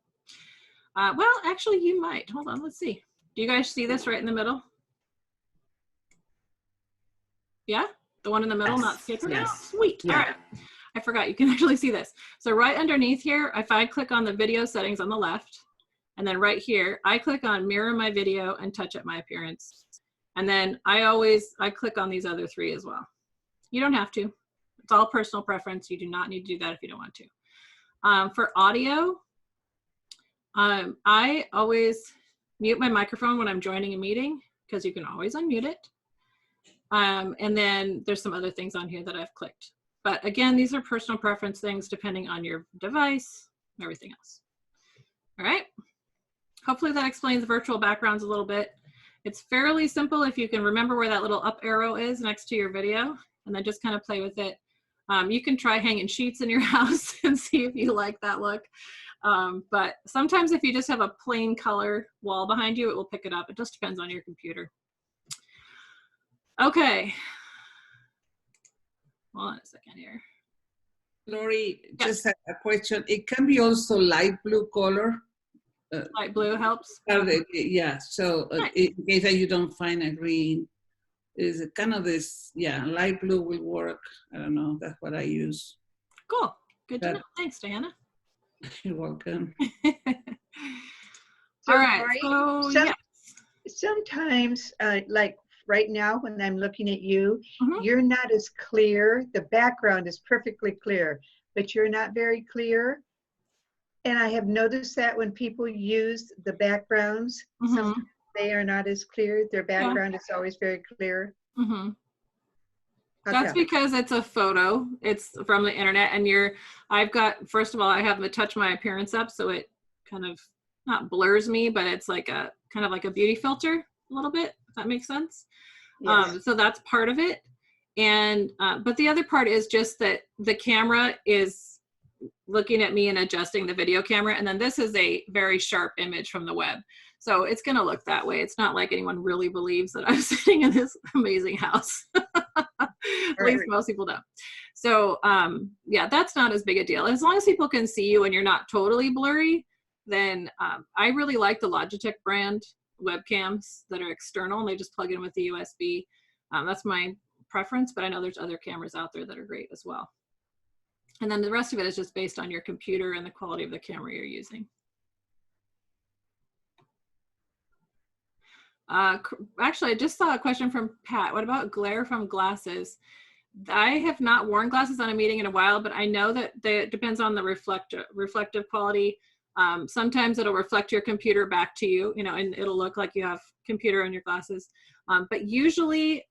Well, actually you might. Hold on, let's see. Do you guys see this right in the middle? Yeah? The one in the middle, not paper? Yes. Oh, sweet. Yeah. All right. I forgot you can actually see this. So right underneath here, if I click on the video settings on the left, and then right here, I click on mirror my video and touch up my appearance. And then I click on these other three as well. You don't have to. It's all personal preference. You do not need to do that if you don't want to. For audio, I always mute my microphone when I'm joining a meeting because you can always unmute it. And then there's some other things on here that I've clicked. But again, these are personal preference things depending on your device and everything else. All right. Hopefully that explains virtual backgrounds a little bit. It's fairly simple if you can remember where that little up arrow is next to your video, and then just kind of play with it. You can try hanging sheets in your house and see if you like that look. But sometimes if you just have a plain color wall behind you, it will pick it up. It just depends on your computer. Okay. Hold on a second here. Lori, Yes. just a question. It can be also light blue color. Light blue helps? Yeah, so Nice. in case that you don't find a green, is kind of this, yeah, light blue will work. I don't know, that's what I use. Cool, good to know. Thanks, Diana. You're welcome. All right, Lori, so yes. Sometimes, like right now when I'm looking at you, you're not as clear. The background is perfectly clear, but you're not very clear. And I have noticed that when people use the backgrounds, sometimes they are not as clear. Their background is always very clear. That's because it's a photo. It's from the internet, and I've got, first of all, I have the touch my appearance up, so it kind of not blurs me, but it's like a kind of like a beauty filter a little bit, if that makes sense. Yes. So that's part of it. And but the other part is just that the camera is looking at me and adjusting the video camera, and then this is a very sharp image from the web, so it's going to look that way. It's not like anyone really believes that I'm sitting in this amazing house. At least most people don't. So yeah, that's not as big a deal. As long as people can see you and you're not totally blurry, then I really like the Logitech brand webcams that are external, and they just plug in with the USB. That's my preference, but I know there's other cameras out there that are great as well. And then the rest of it is just based on your computer and the quality of the camera you're using. Actually, I just saw a question from Pat. What about glare from glasses? I have not worn glasses on a meeting in a while, but I know that it depends on the reflective quality. Sometimes it'll reflect your computer back to you, and it'll look like you have computer on your glasses. But usually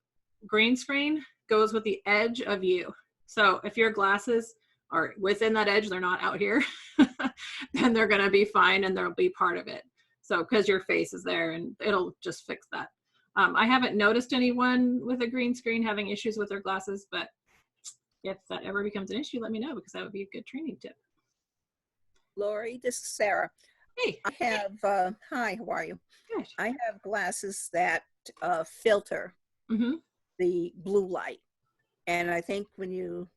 green screen goes with the edge of you. So if your glasses are within that edge, they're not out here, then they're going to be fine, and they'll be part of it. So because your face is there, and it'll just fix that. I haven't noticed anyone with a green screen having issues with their glasses, but if that ever becomes an issue, let me know, because that would be a good training tip. Lori, this is Sarah. Hey. I have, hi, how are you? Good. I have glasses that filter the blue light. And I think when you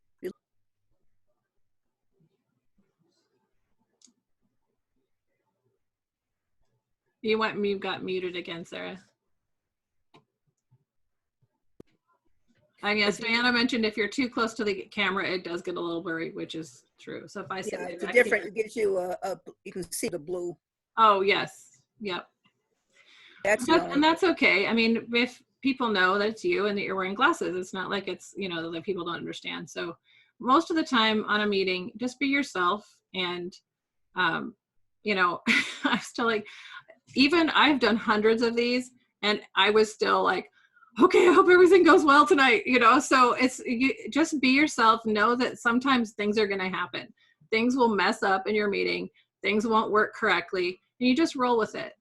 got muted again, Sarah. I guess Diana mentioned if you're too close to the camera, it does get a little blurry, which is true. So if I say it's different, it gives you you can see the blue. Oh yes, yep. And that's okay. I mean, if people know that it's you and that you're wearing glasses, it's not like it's that people don't understand. So most of the time on a meeting, just be yourself. And I'm still like, even I've done hundreds of these, and I was still like, okay, I hope everything goes well tonight, so just be yourself. Know that sometimes things are going to happen. Things will mess up in your meeting. Things won't work correctly, and you just roll with it.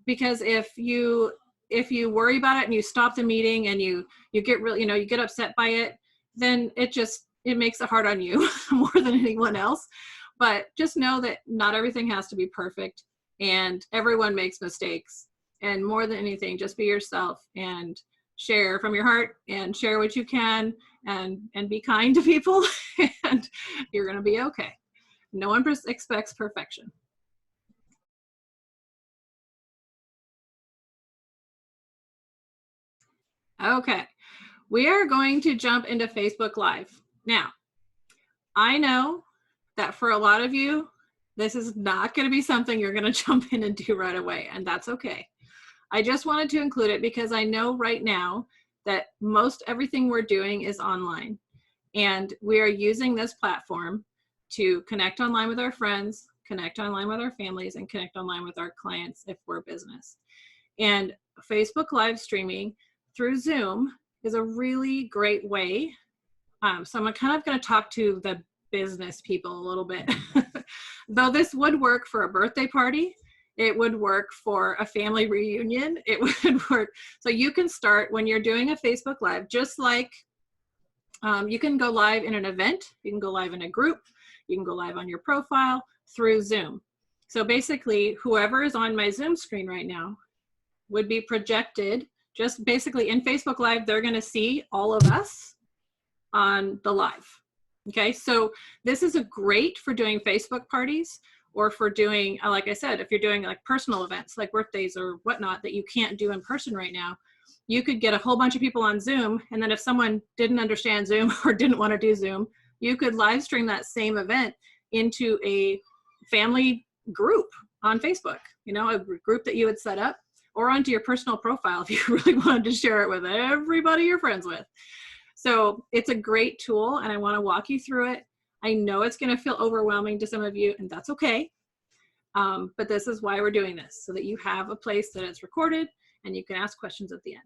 Because if you worry about it and you stop the meeting and you get really, you get upset by it, then it makes it hard on you more than anyone else. But just know that not everything has to be perfect, and everyone makes mistakes. And more than anything, just be yourself and share from your heart, and share what you can, and be kind to people, and you're going to be okay. No one expects perfection. Okay, we are going to jump into Facebook Live. Now, I know that for a lot of you, this is not going to be something you're going to jump in and do right away, and that's okay. I just wanted to include it because I know right now that most everything we're doing is online, and we are using this platform to connect online with our friends, connect online with our families, and connect online with our clients if we're a business. And Facebook live streaming through Zoom is a really great way So I'm kind of going to talk to the business people a little bit. Though this would work for a birthday party, it would work for a family reunion, it would work. So you can start when you're doing a Facebook Live, just like you can go live in an event, you can go live in a group, you can go live on your profile through Zoom. So basically, whoever is on my Zoom screen right now would be projected just basically in Facebook Live. They're going to see all of us on the live. Okay, so this is a great for doing Facebook parties, or for doing, like I said, if you're doing like personal events like birthdays or whatnot that you can't do in person right now. You could get a whole bunch of people on Zoom, and then if someone didn't understand Zoom or didn't want to do Zoom, you could live stream that same event into a family group on Facebook, you know, a group that you would set up, or onto your personal profile if you really wanted to share it with everybody you're friends with. So it's a great tool, and I want to walk you through it. I know it's going to feel overwhelming to some of you, and that's okay. But this is why we're doing this, so that you have a place that it's recorded and you can ask questions at the end.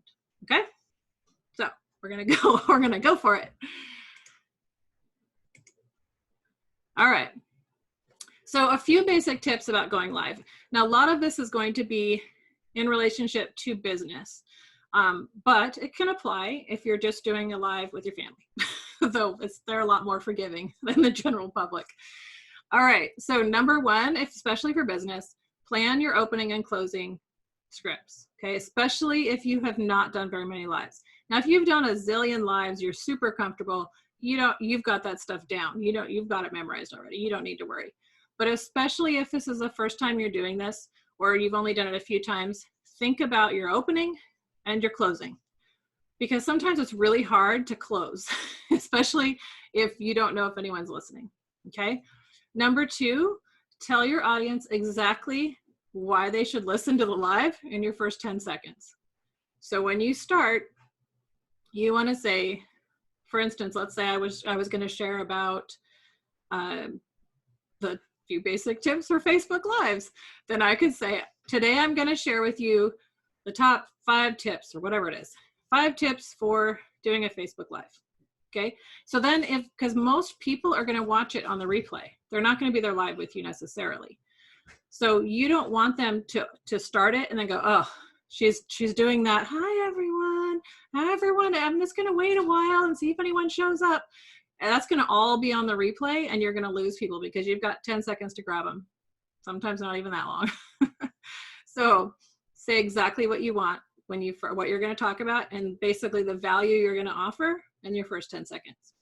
Okay? So we're going to go for it. All right. So a few basic tips about going live. Now, a lot of this is going to be in relationship to business, but it can apply if you're just doing a live with your family, though they're a lot more forgiving than the general public. All right, so number one, especially for business, plan your opening and closing scripts, okay? Especially if you have not done very many lives. Now, if you've done a zillion lives, you're super comfortable, you've got that stuff down. You've got it memorized already. You don't need to worry. But especially if this is the first time you're doing this, or you've only done it a few times, think about your opening and your closing. Because sometimes it's really hard to close, especially if you don't know if anyone's listening, okay? Number two, tell your audience exactly why they should listen to the live in your first 10 seconds. So when you start, you want to say, for instance, let's say I was going to share about the few basic tips for Facebook Lives. Then I could say, today I'm going to share with you the top 5 tips, or whatever it is, 5 tips for doing a Facebook Live. Okay, so then because most people are going to watch it on the replay, they're not going to be there live with you necessarily. So you don't want them to start it and then go, oh, she's doing that. Hi, everyone. Hi, everyone. I'm just going to wait a while and see if anyone shows up. And that's going to all be on the replay, and you're going to lose people because you've got 10 seconds to grab them. Sometimes not even that long. So say exactly what you want for what you're going to talk about, and basically the value you're going to offer in your first 10 seconds.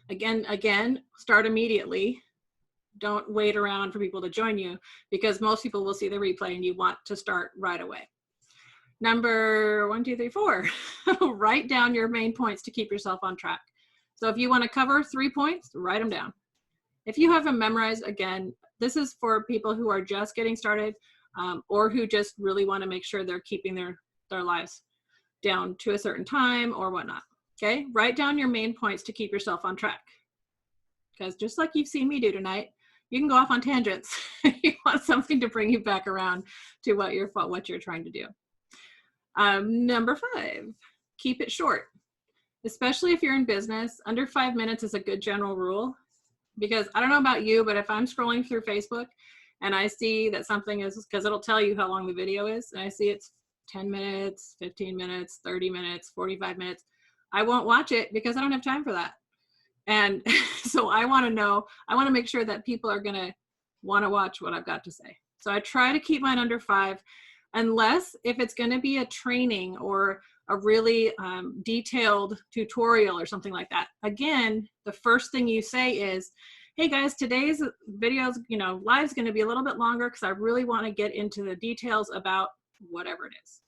Again, start immediately. Don't wait around for people to join you, because most people will see the replay and you want to start right away. Number 1, 2, 3, 4, write down your main points to keep yourself on track. So if you want to cover 3 points, write them down. If you have them memorized, again, this is for people who are just getting started, or who just really want to make sure they're keeping their lives down to a certain time or whatnot. Okay, write down your main points to keep yourself on track. Because just like you've seen me do tonight, you can go off on tangents. You want something to bring you back around to what you're trying to do. Number 5, keep it short. Especially if you're in business, under 5 minutes is a good general rule. Because I don't know about you, but if I'm scrolling through Facebook and I see that something is, because it'll tell you how long the video is, and I see it's 10 minutes, 15 minutes, 30 minutes, 45 minutes, I won't watch it because I don't have time for that. And so I want to make sure that people are going to want to watch what I've got to say. So I try to keep mine under 5, unless if it's going to be a training or a really detailed tutorial or something like that. Again, the first thing you say is, hey guys, today's video's, live's going to be a little bit longer because I really want to get into the details about whatever it is.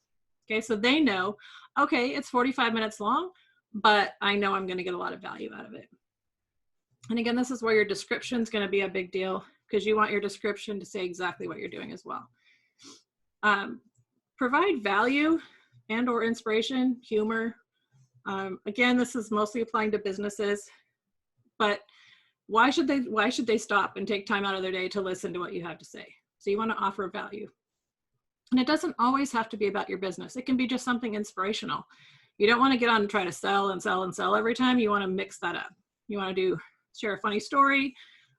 Okay, so they know, okay, it's 45 minutes long, but I know I'm going to get a lot of value out of it. And again, this is where your description is going to be a big deal, because you want your description to say exactly what you're doing as well. Provide value and or inspiration, humor. Again, this is mostly applying to businesses, but why should they stop and take time out of their day to listen to what you have to say? So you want to offer value. And it doesn't always have to be about your business. It can be just something inspirational. You don't want to get on and try to sell and sell and sell every time. You want to mix that up. You want to share a funny story,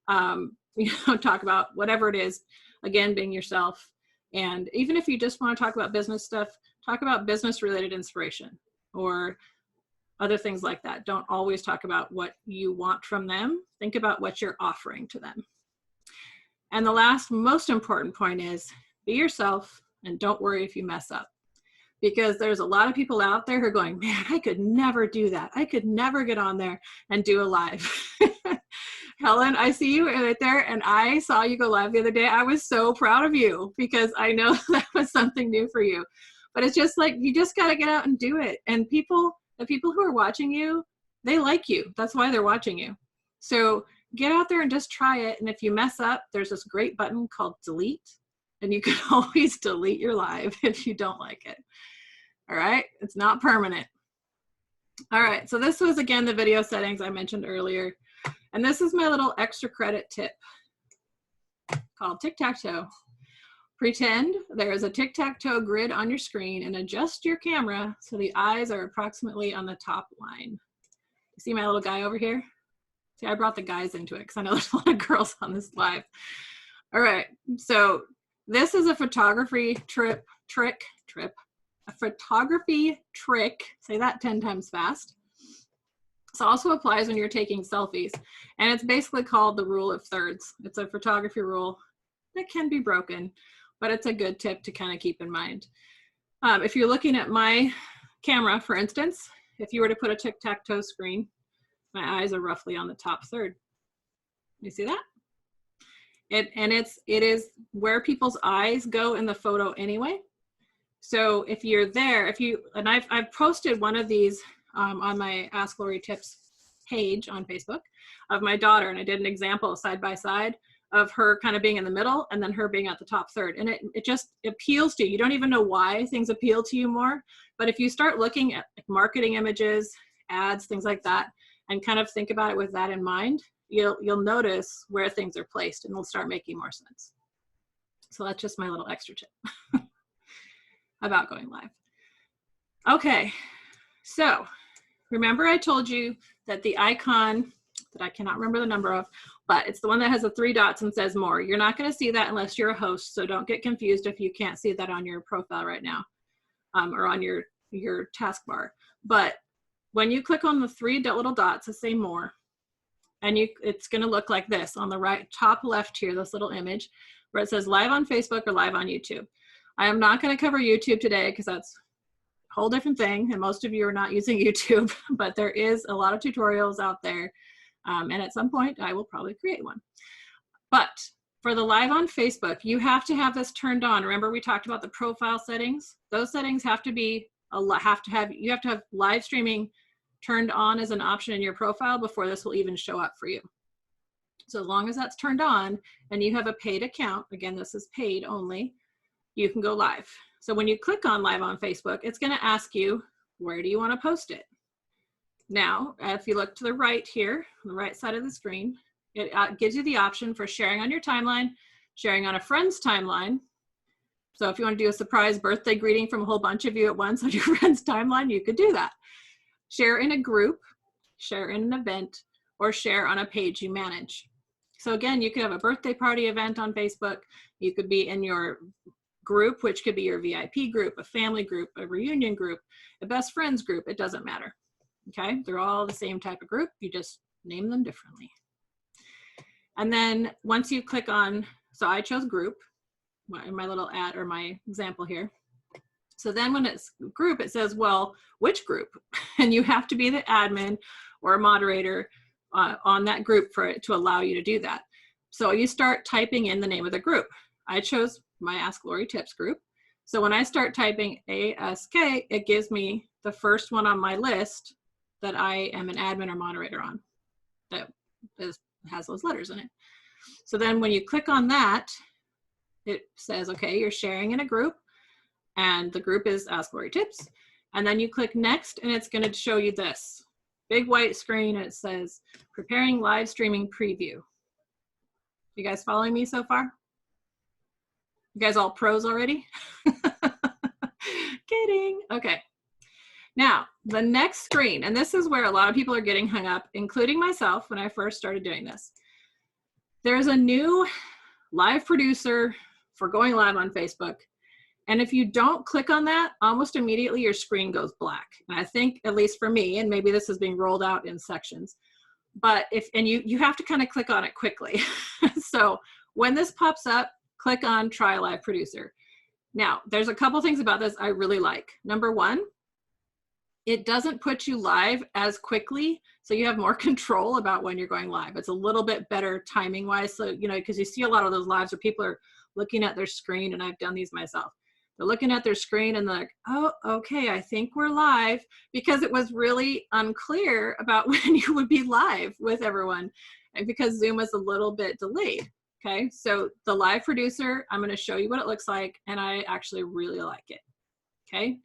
talk about whatever it is, again, being yourself. And even if you just want to talk about business stuff, talk about business related inspiration or other things like that. Don't always talk about what you want from them. Think about what you're offering to them. And the last most important point is be yourself and don't worry if you mess up. Because there's a lot of people out there who are going, man, I could never do that. I could never get on there and do a live. Helen, I see you right there, and I saw you go live the other day. I was so proud of you because I know that was something new for you. But it's just like, you just got to get out and do it. And the people who are watching you, they like you. That's why they're watching you. So get out there and just try it. And if you mess up, there's this great button called delete. And you can always delete your live if you don't like it. All right, it's not permanent. All right, so this was, again, the video settings I mentioned earlier. And this is my little extra credit tip called tic-tac-toe. Pretend there is a tic-tac-toe grid on your screen and adjust your camera so the eyes are approximately on the top line. You see my little guy over here? See, I brought the guys into it because I know there's a lot of girls on this live. All right, so this is a photography trick. A photography trick, say that 10 times fast. This also applies when you're taking selfies. And it's basically called the rule of thirds. It's a photography rule that can be broken, but it's a good tip to kind of keep in mind. If you're looking at my camera, for instance, if you were to put a tic-tac-toe screen, my eyes are roughly on the top third. You see that? It is where people's eyes go in the photo anyway. So if you're there, and I've posted one of these on my Ask Lori Tips page on Facebook of my daughter, and I did an example side by side of her kind of being in the middle and then her being at the top third. And it just appeals to you. You don't even know why things appeal to you more. But if you start looking at marketing images, ads, things like that, and kind of think about it with that in mind, you'll notice where things are placed and they'll start making more sense. So that's just my little extra tip about going live. Okay, so remember I told you that the icon that I cannot remember the number of, but it's the one that has the 3 dots and says more. You're not going to see that unless you're a host, so don't get confused if you can't see that on your profile right now or on your taskbar. But when you click on the 3 little dots that say more, and it's going to look like this on the right top left here, this little image where it says live on Facebook or live on YouTube. I am not going to cover YouTube today because that's a whole different thing, and most of you are not using YouTube, but there is a lot of tutorials out there, and at some point I will probably create one. But for the live on Facebook, you have to have this turned on. Remember we talked about the profile settings? Those settings have to be, you have to have live streaming turned on as an option in your profile before this will even show up for you. So as long as that's turned on and you have a paid account, again, this is paid only, you can go live. So when you click on live on Facebook, it's going to ask you, where do you want to post it? Now, if you look to the right here, on the right side of the screen, it gives you the option for sharing on your timeline, sharing on a friend's timeline. So if you want to do a surprise birthday greeting from a whole bunch of you at once on your friend's timeline, you could do that. Share in a group, share in an event, or share on a page you manage. So again, you could have a birthday party event on Facebook. You could be in your group, which could be your VIP group, a family group, a reunion group, a best friends group. It doesn't matter. Okay, they're all the same type of group. You just name them differently. And then once you click on, so I chose group, my little ad or my example here. So then when it's group, it says, well, which group? And you have to be the admin or a moderator on that group for it to allow you to do that. So you start typing in the name of the group. I chose my Ask Lori Tips group. So when I start typing ASK, it gives me the first one on my list that I am an admin or moderator on that has those letters in it. So then when you click on that, it says, okay, you're sharing in a group and the group is Ask Lori Tips. And then you click next and it's going to show you this big white screen. And it says preparing live streaming preview. You guys following me so far? You guys all pros already? Kidding. Okay. Now, the next screen, and this is where a lot of people are getting hung up, including myself when I first started doing this. There's a new live producer for going live on Facebook. And if you don't click on that, almost immediately your screen goes black. And I think, at least for me, and maybe this is being rolled out in sections, but you have to kind of click on it quickly. So when this pops up, click on Try Live Producer. Now, there's a couple things about this I really like. Number one, it doesn't put you live as quickly, so you have more control about when you're going live. It's a little bit better timing wise. So, you know, because you see a lot of those lives where people are looking at their screen, and I've done these myself. They're looking at their screen and they're like, oh, okay, I think we're live, because it was really unclear about when you would be live with everyone, and because Zoom was a little bit delayed. Okay, so the live producer, I'm going to show you what it looks like, and I actually really like it. Okay,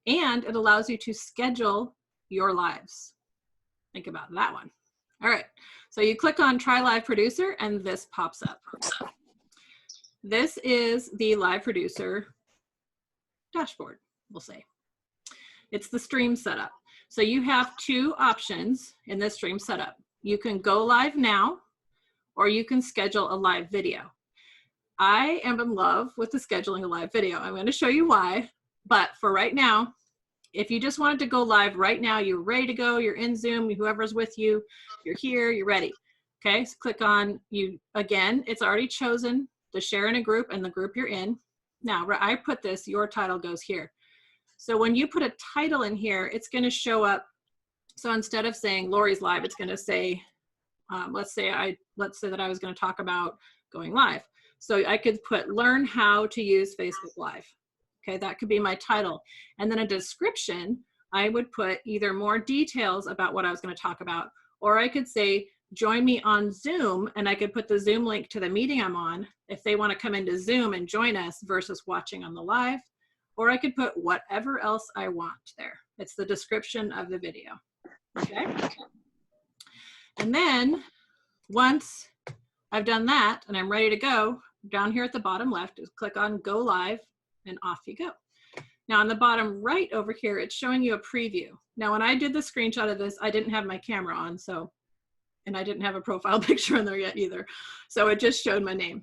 and it allows you to schedule your lives. Think about that one. All right, so you click on Try Live Producer, and this pops up. This is the live producer dashboard, we'll say. It's the stream setup. So you have two options in this stream setup. You can go live now, or you can schedule a live video. I am in love with the scheduling a live video. I'm going to show you why, but for right now, if you just wanted to go live right now, you're ready to go, you're in Zoom, whoever's with you, you're here, you're ready. Okay, so click on you again. It's already chosen to share in a group and the group you're in. Now, where I put this, your title goes here. So when you put a title in here, it's going to show up. So instead of saying Lori's live, it's going to say, let's say that I was going to talk about going live. So I could put learn how to use Facebook Live. Okay, that could be my title. And then a description, I would put either more details about what I was going to talk about, or I could say, join me on Zoom, and I could put the Zoom link to the meeting I'm on if they want to come into Zoom and join us versus watching on the live, or I could put whatever else I want there. It's the description of the video, okay? And then once I've done that and I'm ready to go, down here at the bottom left is click on Go Live, and off you go. Now on the bottom right over here, it's showing you a preview. Now when I did the screenshot of this, I didn't have my camera on, and I didn't have a profile picture in there yet either. So it just showed my name.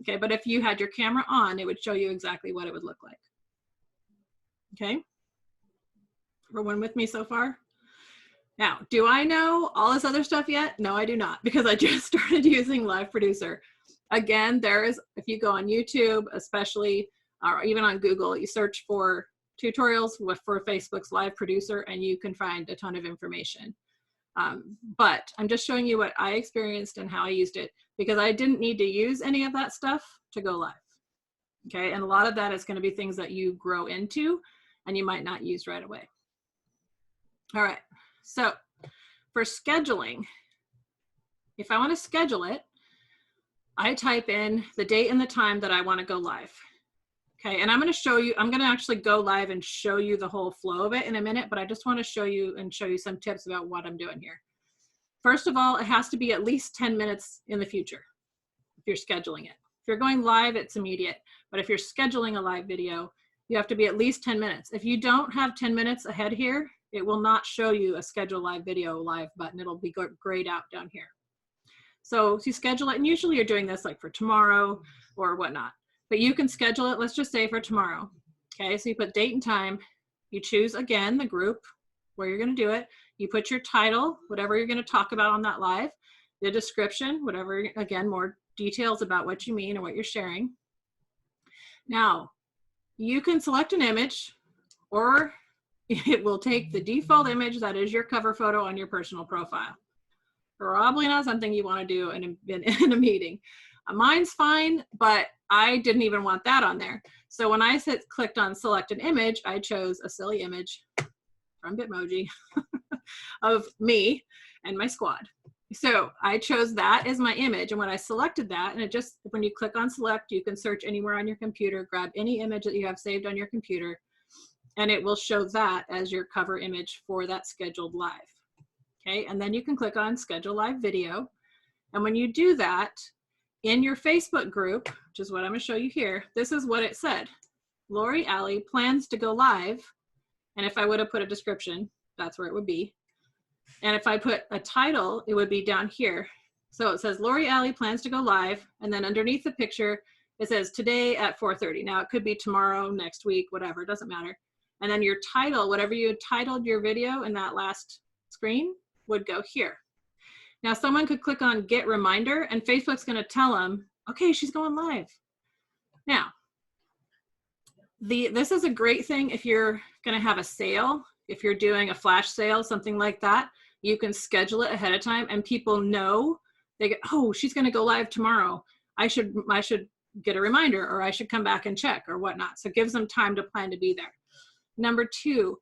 Okay, but if you had your camera on, it would show you exactly what it would look like. Okay, everyone with me so far? Now, do I know all this other stuff yet? No, I do not, because I just started using Live Producer. Again, if you go on YouTube, especially, or even on Google, you search for tutorials for Facebook's Live Producer, and you can find a ton of information. But I'm just showing you what I experienced and how I used it, because I didn't need to use any of that stuff to go live. Okay, and a lot of that is going to be things that you grow into and you might not use right away. All right, so for scheduling, if I want to schedule it, I type in the date and the time that I want to go live. Okay, and I'm going to show you, I'm going to actually go live and show you the whole flow of it in a minute, but I just want to show you some tips about what I'm doing here. First of all, it has to be at least 10 minutes in the future if you're scheduling it. If you're going live, it's immediate, but if you're scheduling a live video, you have to be at least 10 minutes. If you don't have 10 minutes ahead here, it will not show you a schedule live video live button. It'll be grayed out down here. So you schedule it, and usually you're doing this like for tomorrow or whatnot. But you can schedule it, let's just say for tomorrow. Okay, so you put date and time. You choose, again, the group where you're going to do it. You put your title, whatever you're going to talk about on that live. The description, whatever, again, more details about what you mean and what you're sharing. Now, you can select an image, or it will take the default image that is your cover photo on your personal profile. Probably not something you want to do in a meeting. Mine's fine, but I didn't even want that on there. So when I clicked on select an image, I chose a silly image from Bitmoji of me and my squad. So I chose that as my image, and when I selected that, and it just, when you click on select, you can search anywhere on your computer, grab any image that you have saved on your computer, and it will show that as your cover image for that scheduled live. Okay, and then you can click on schedule live video, and when you do that, in your Facebook group, which is what I'm going to show you here, this is what it said. Lori Alley plans to go live, and if I would have put a description, that's where it would be. And if I put a title, it would be down here. So it says Lori Alley plans to go live, and then underneath the picture, it says today at 4:30. Now it could be tomorrow, next week, whatever, it doesn't matter. And then your title, whatever you titled your video in that last screen, would go here. Now someone could click on get reminder, and Facebook's gonna tell them, okay, she's going live. Now, this is a great thing if you're gonna have a sale, if you're doing a flash sale, something like that, you can schedule it ahead of time and people know, they get, oh, she's gonna go live tomorrow. I should get a reminder, or I should come back and check or whatnot. So it gives them time to plan to be there. Number two,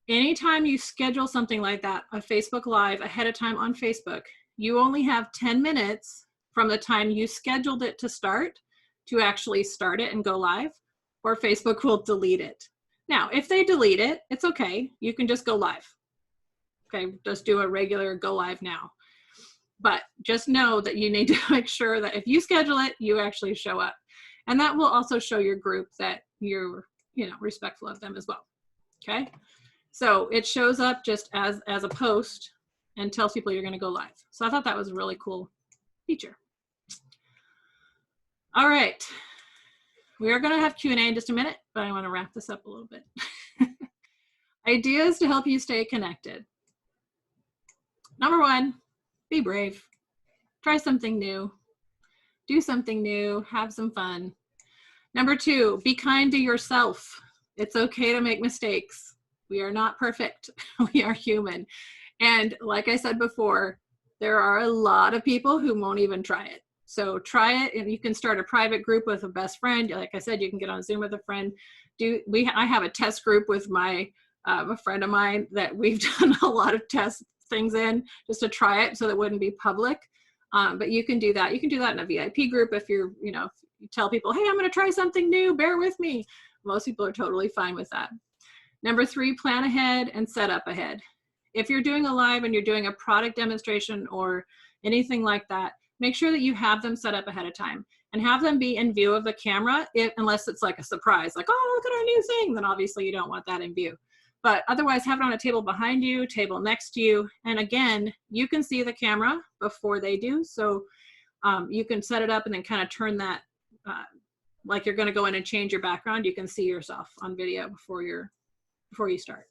anytime you schedule something like that, a Facebook Live ahead of time on Facebook, you only have 10 minutes from the time you scheduled it to start to actually start it and go live, or Facebook will delete it. Now, if they delete it, it's okay. You can just go live. Okay, just do a regular go live now. But just know that you need to make sure that if you schedule it, you actually show up. And that will also show your group that you're, respectful of them as well. Okay, so it shows up just as a post and tells people you're going to go live. So I thought that was a really cool feature. All right, we are going to have Q&A in just a minute, but I want to wrap this up a little bit. Ideas to help you stay connected. Number one, be brave. Try something new. Do something new. Have some fun. Number two, be kind to yourself. It's okay to make mistakes. We are not perfect. We are human. And like I said before, there are a lot of people who won't even try it. So try it, and you can start a private group with a best friend. Like I said, you can get on Zoom with a friend. I have a test group with a friend of mine that we've done a lot of test things in just to try it so that it wouldn't be public. But you can do that. You can do that in a VIP group if you're, if you tell people, hey, I'm going to try something new, bear with me. Most people are totally fine with that. Number three, plan ahead and set up ahead. If you're doing a live and you're doing a product demonstration or anything like that, make sure that you have them set up ahead of time and have them be in view of the camera, unless it's like a surprise, like, oh, look at our new thing, then obviously you don't want that in view. But otherwise, have it on a table behind you, table next to you. And again, you can see the camera before they do. So you can set it up and then kind of turn that, like you're going to go in and change your background. You can see yourself on video before you start.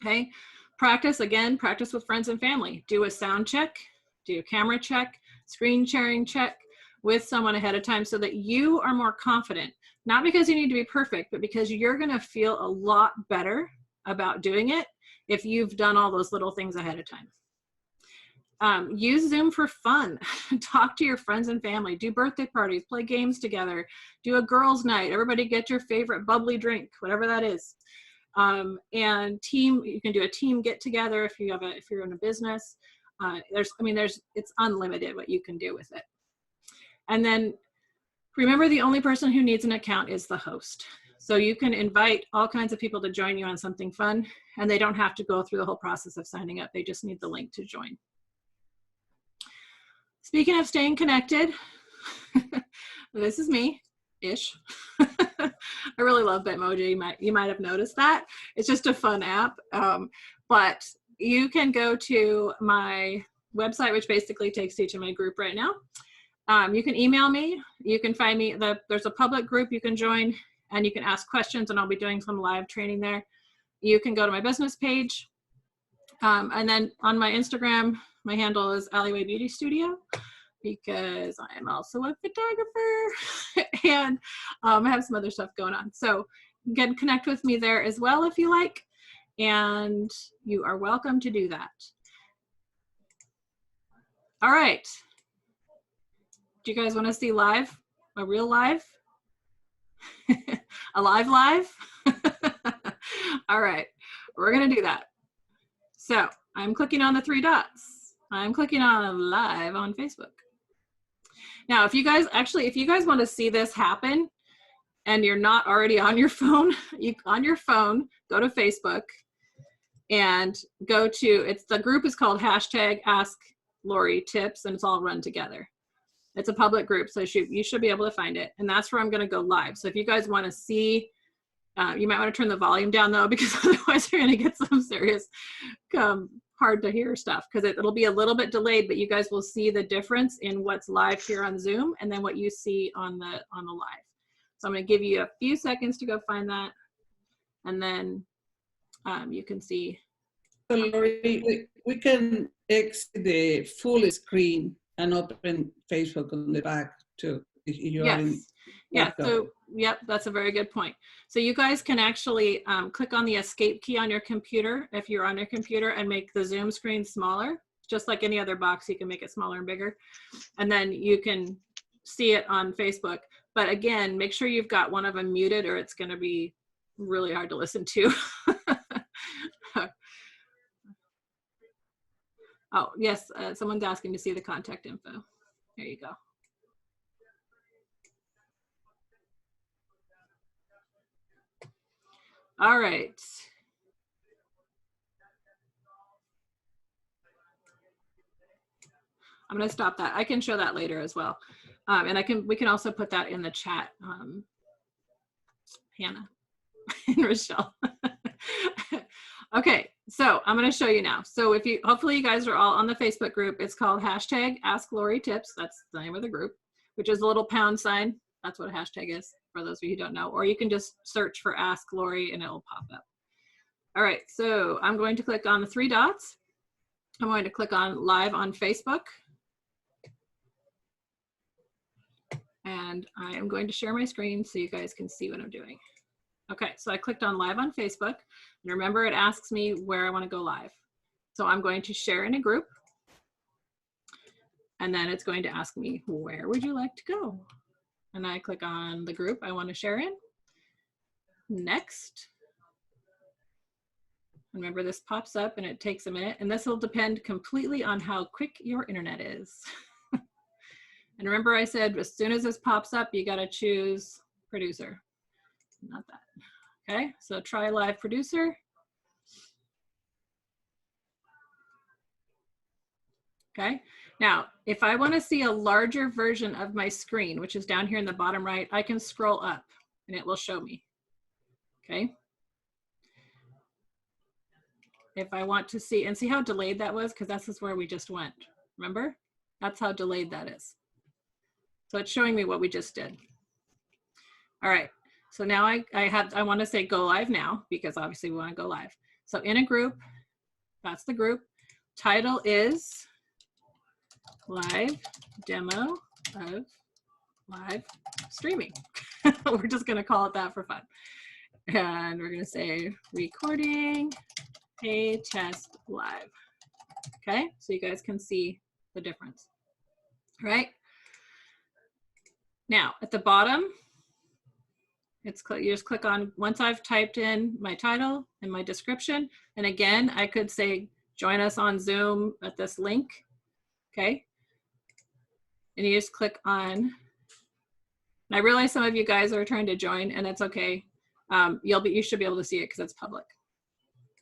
Okay. Practice with friends and family. Do a sound check, do a camera check, screen sharing check with someone ahead of time so that you are more confident. Not because you need to be perfect, but because you're going to feel a lot better about doing it if you've done all those little things ahead of time. Use Zoom for fun. Talk to your friends and family. Do birthday parties, play games together, do a girls' night. Everybody get your favorite bubbly drink, whatever that is. And you can do a team get together if you're in a business. It's unlimited what you can do with it. And then remember, the only person who needs an account is the host. So you can invite all kinds of people to join you on something fun, and they don't have to go through the whole process of signing up. They just need the link to join. Speaking of staying connected, this is me-ish. I really love Bitmoji. You might have noticed that. It's just a fun app. But you can go to my website, which basically takes you to my group right now. You can email me. You can find me. There's a public group you can join, and you can ask questions, and I'll be doing some live training there. You can go to my business page. And then on my Instagram, my handle is Alleyway Beauty Studio, because I am also a photographer and I have some other stuff going on. So again, connect with me there as well if you like, and you are welcome to do that. All right. Do you guys want to see live? A real live? A live? All right, we're going to do that. So I'm clicking on the three dots. I'm clicking on live on Facebook. Now, if you guys want to see this happen and you're not already on your phone, go to Facebook and go to, the group is called #AskLoriTips, and it's all run together. It's a public group, so you should be able to find it. And that's where I'm going to go live. So if you guys want to see You might want to turn the volume down though, because otherwise you're going to get some serious hard to hear stuff, because it'll be a little bit delayed, but you guys will see the difference in what's live here on Zoom and then what you see on the live. So I'm going to give you a few seconds to go find that, and then you can see. So Lori, we can exit the full screen and open Facebook on the back too. If you are in Yeah, so yep, that's a very good point. So you guys can actually click on the escape key on your computer if you're on your computer and make the Zoom screen smaller. Just like any other box, you can make it smaller and bigger. And then you can see it on Facebook. But again, make sure you've got one of them muted or it's going to be really hard to listen to. Oh, yes, someone's asking to see the contact info. There you go. All right. I'm going to stop that. I can show that later as well. And we can also put that in the chat, Hannah and Rochelle. Okay, so I'm going to show you now. So hopefully you guys are all on the Facebook group. It's called #AskLoriTips. That's the name of the group, which is a little pound sign. That's what a hashtag is for those of you who don't know. Or you can just search for Ask Lori and it will pop up. All right, so I'm going to click on the 3 dots. I'm going to click on Live on Facebook. And I am going to share my screen so you guys can see what I'm doing. Okay, so I clicked on Live on Facebook. And remember, it asks me where I want to go live. So I'm going to share in a group. And then it's going to ask me, where would you like to go? And I click on the group I want to share in. Next. Remember, this pops up and it takes a minute. And this will depend completely on how quick your internet is. And remember I said, as soon as this pops up, you got to choose producer. Not that. Okay, so try live producer. Okay, now if I want to see a larger version of my screen, which is down here in the bottom right, I can scroll up and it will show me. Okay. If I want to see, and see how delayed that was, because that's just where we just went. Remember? That's how delayed that is. So it's showing me what we just did. All right, so now I want to say go live now, because obviously we want to go live. So in a group, that's the group. Title is live demo of live streaming. We're just going to call it that for fun. And we're going to say recording a test live. Okay, so you guys can see the difference. All right. Now at the bottom, you just click on, once I've typed in my title and my description, and again, I could say, join us on Zoom at this link, okay? And you just click on, and I realize some of you guys are trying to join, and it's okay. You should be able to see it because it's public.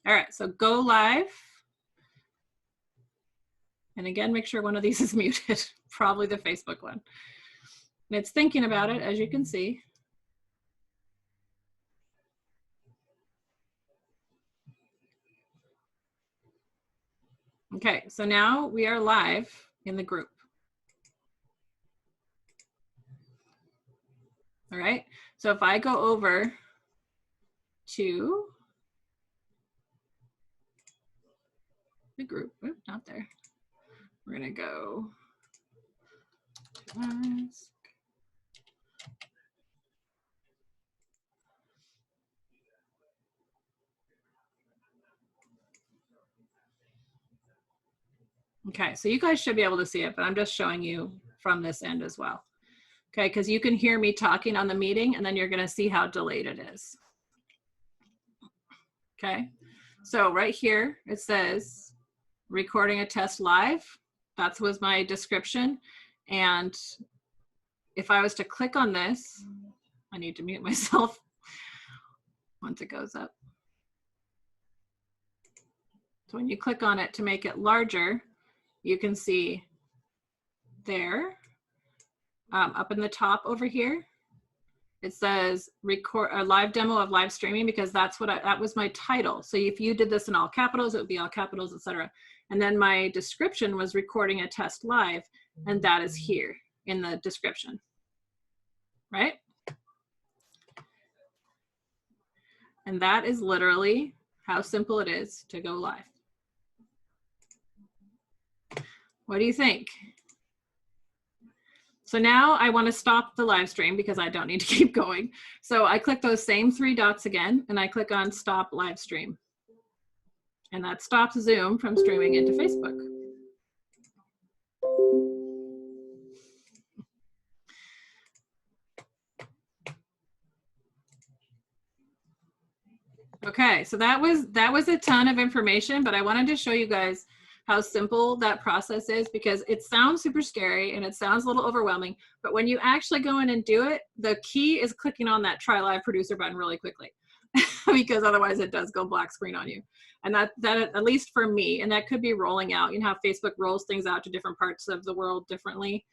All right, so go live. And again, make sure one of these is muted, probably the Facebook one. And it's thinking about it, as you can see. Okay, so now we are live in the group. All right, so if I go over to the group, oops, not there. We're gonna go to ask. Okay, so you guys should be able to see it, but I'm just showing you from this end as well. Okay, because you can hear me talking on the meeting and then you're gonna see how delayed it is. Okay, so right here, it says recording a test live. That was my description. And if I was to click on this, I need to mute myself once it goes up. So when you click on it to make it larger, you can see there, up in the top over here, it says record a live demo of live streaming, because that's what that was my title. So if you did this in all capitals, it would be all capitals, etc. And then my description was recording a test live, and that is here in the description, right? And that is literally how simple it is to go live. What do you think? So now I want to stop the live stream because I don't need to keep going. So I click those same 3 dots again, and I click on stop live stream. And that stops Zoom from streaming into Facebook. Okay, so that was a ton of information, but I wanted to show you guys how simple that process is, because it sounds super scary and it sounds a little overwhelming, but when you actually go in and do it, the key is clicking on that try live producer button really quickly, because otherwise it does go black screen on you. And that at least for me, and that could be rolling out, you know how Facebook rolls things out to different parts of the world differently.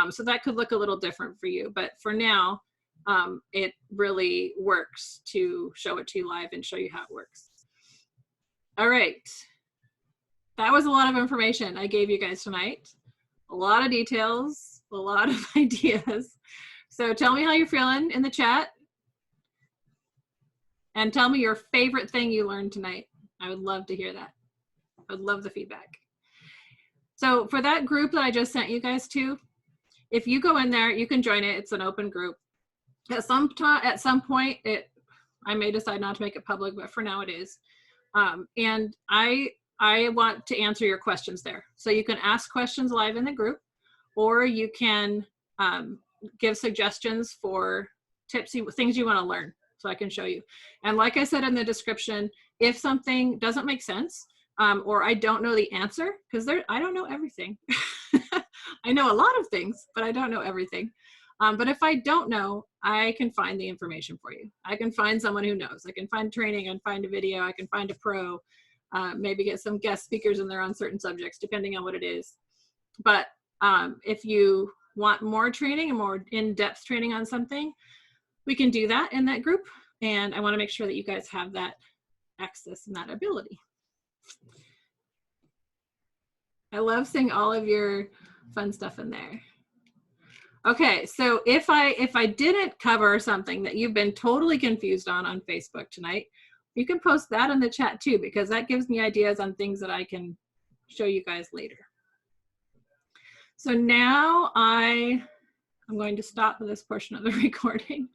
So that could look a little different for you, but for now, it really works to show it to you live and show you how it works. All right. That was a lot of information I gave you guys tonight. A lot of details, a lot of ideas. So tell me how you're feeling in the chat. And tell me your favorite thing you learned tonight. I would love to hear that. I would love the feedback. So for that group that I just sent you guys to, if you go in there, you can join it. It's an open group. At some point, I may decide not to make it public, but for now it is. And I want to answer your questions there. So you can ask questions live in the group, or you can give suggestions for tips, things you want to learn, so I can show you. And like I said in the description, if something doesn't make sense, or I don't know the answer, because I don't know everything. I know a lot of things, but I don't know everything. But if I don't know, I can find the information for you. I can find someone who knows. I can find training, I can find a video, I can find a pro, maybe get some guest speakers in there on certain subjects, depending on what it is. But if you want more training and more in-depth training on something, we can do that in that group. And I want to make sure that you guys have that access and that ability. I love seeing all of your fun stuff in there. Okay, so if I didn't cover something that you've been totally confused on Facebook tonight, you can post that in the chat too, because that gives me ideas on things that I can show you guys later. So now I'm going to stop this portion of the recording.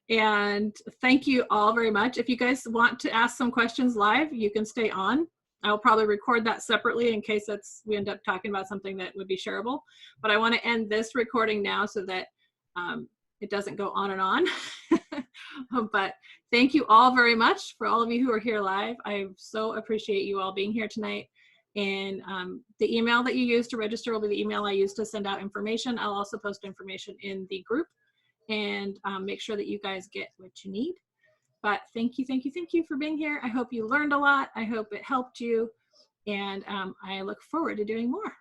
And thank you all very much. If you guys want to ask some questions live, you can stay on. I'll probably record that separately in case we end up talking about something that would be shareable. But I want to end this recording now so that it doesn't go on and on. But thank you all very much for all of you who are here live. I so appreciate you all being here tonight. And the email that you use to register will be the email I use to send out information. I'll also post information in the group and make sure that you guys get what you need. But thank you for being here. I hope you learned a lot. I hope it helped you. And I look forward to doing more.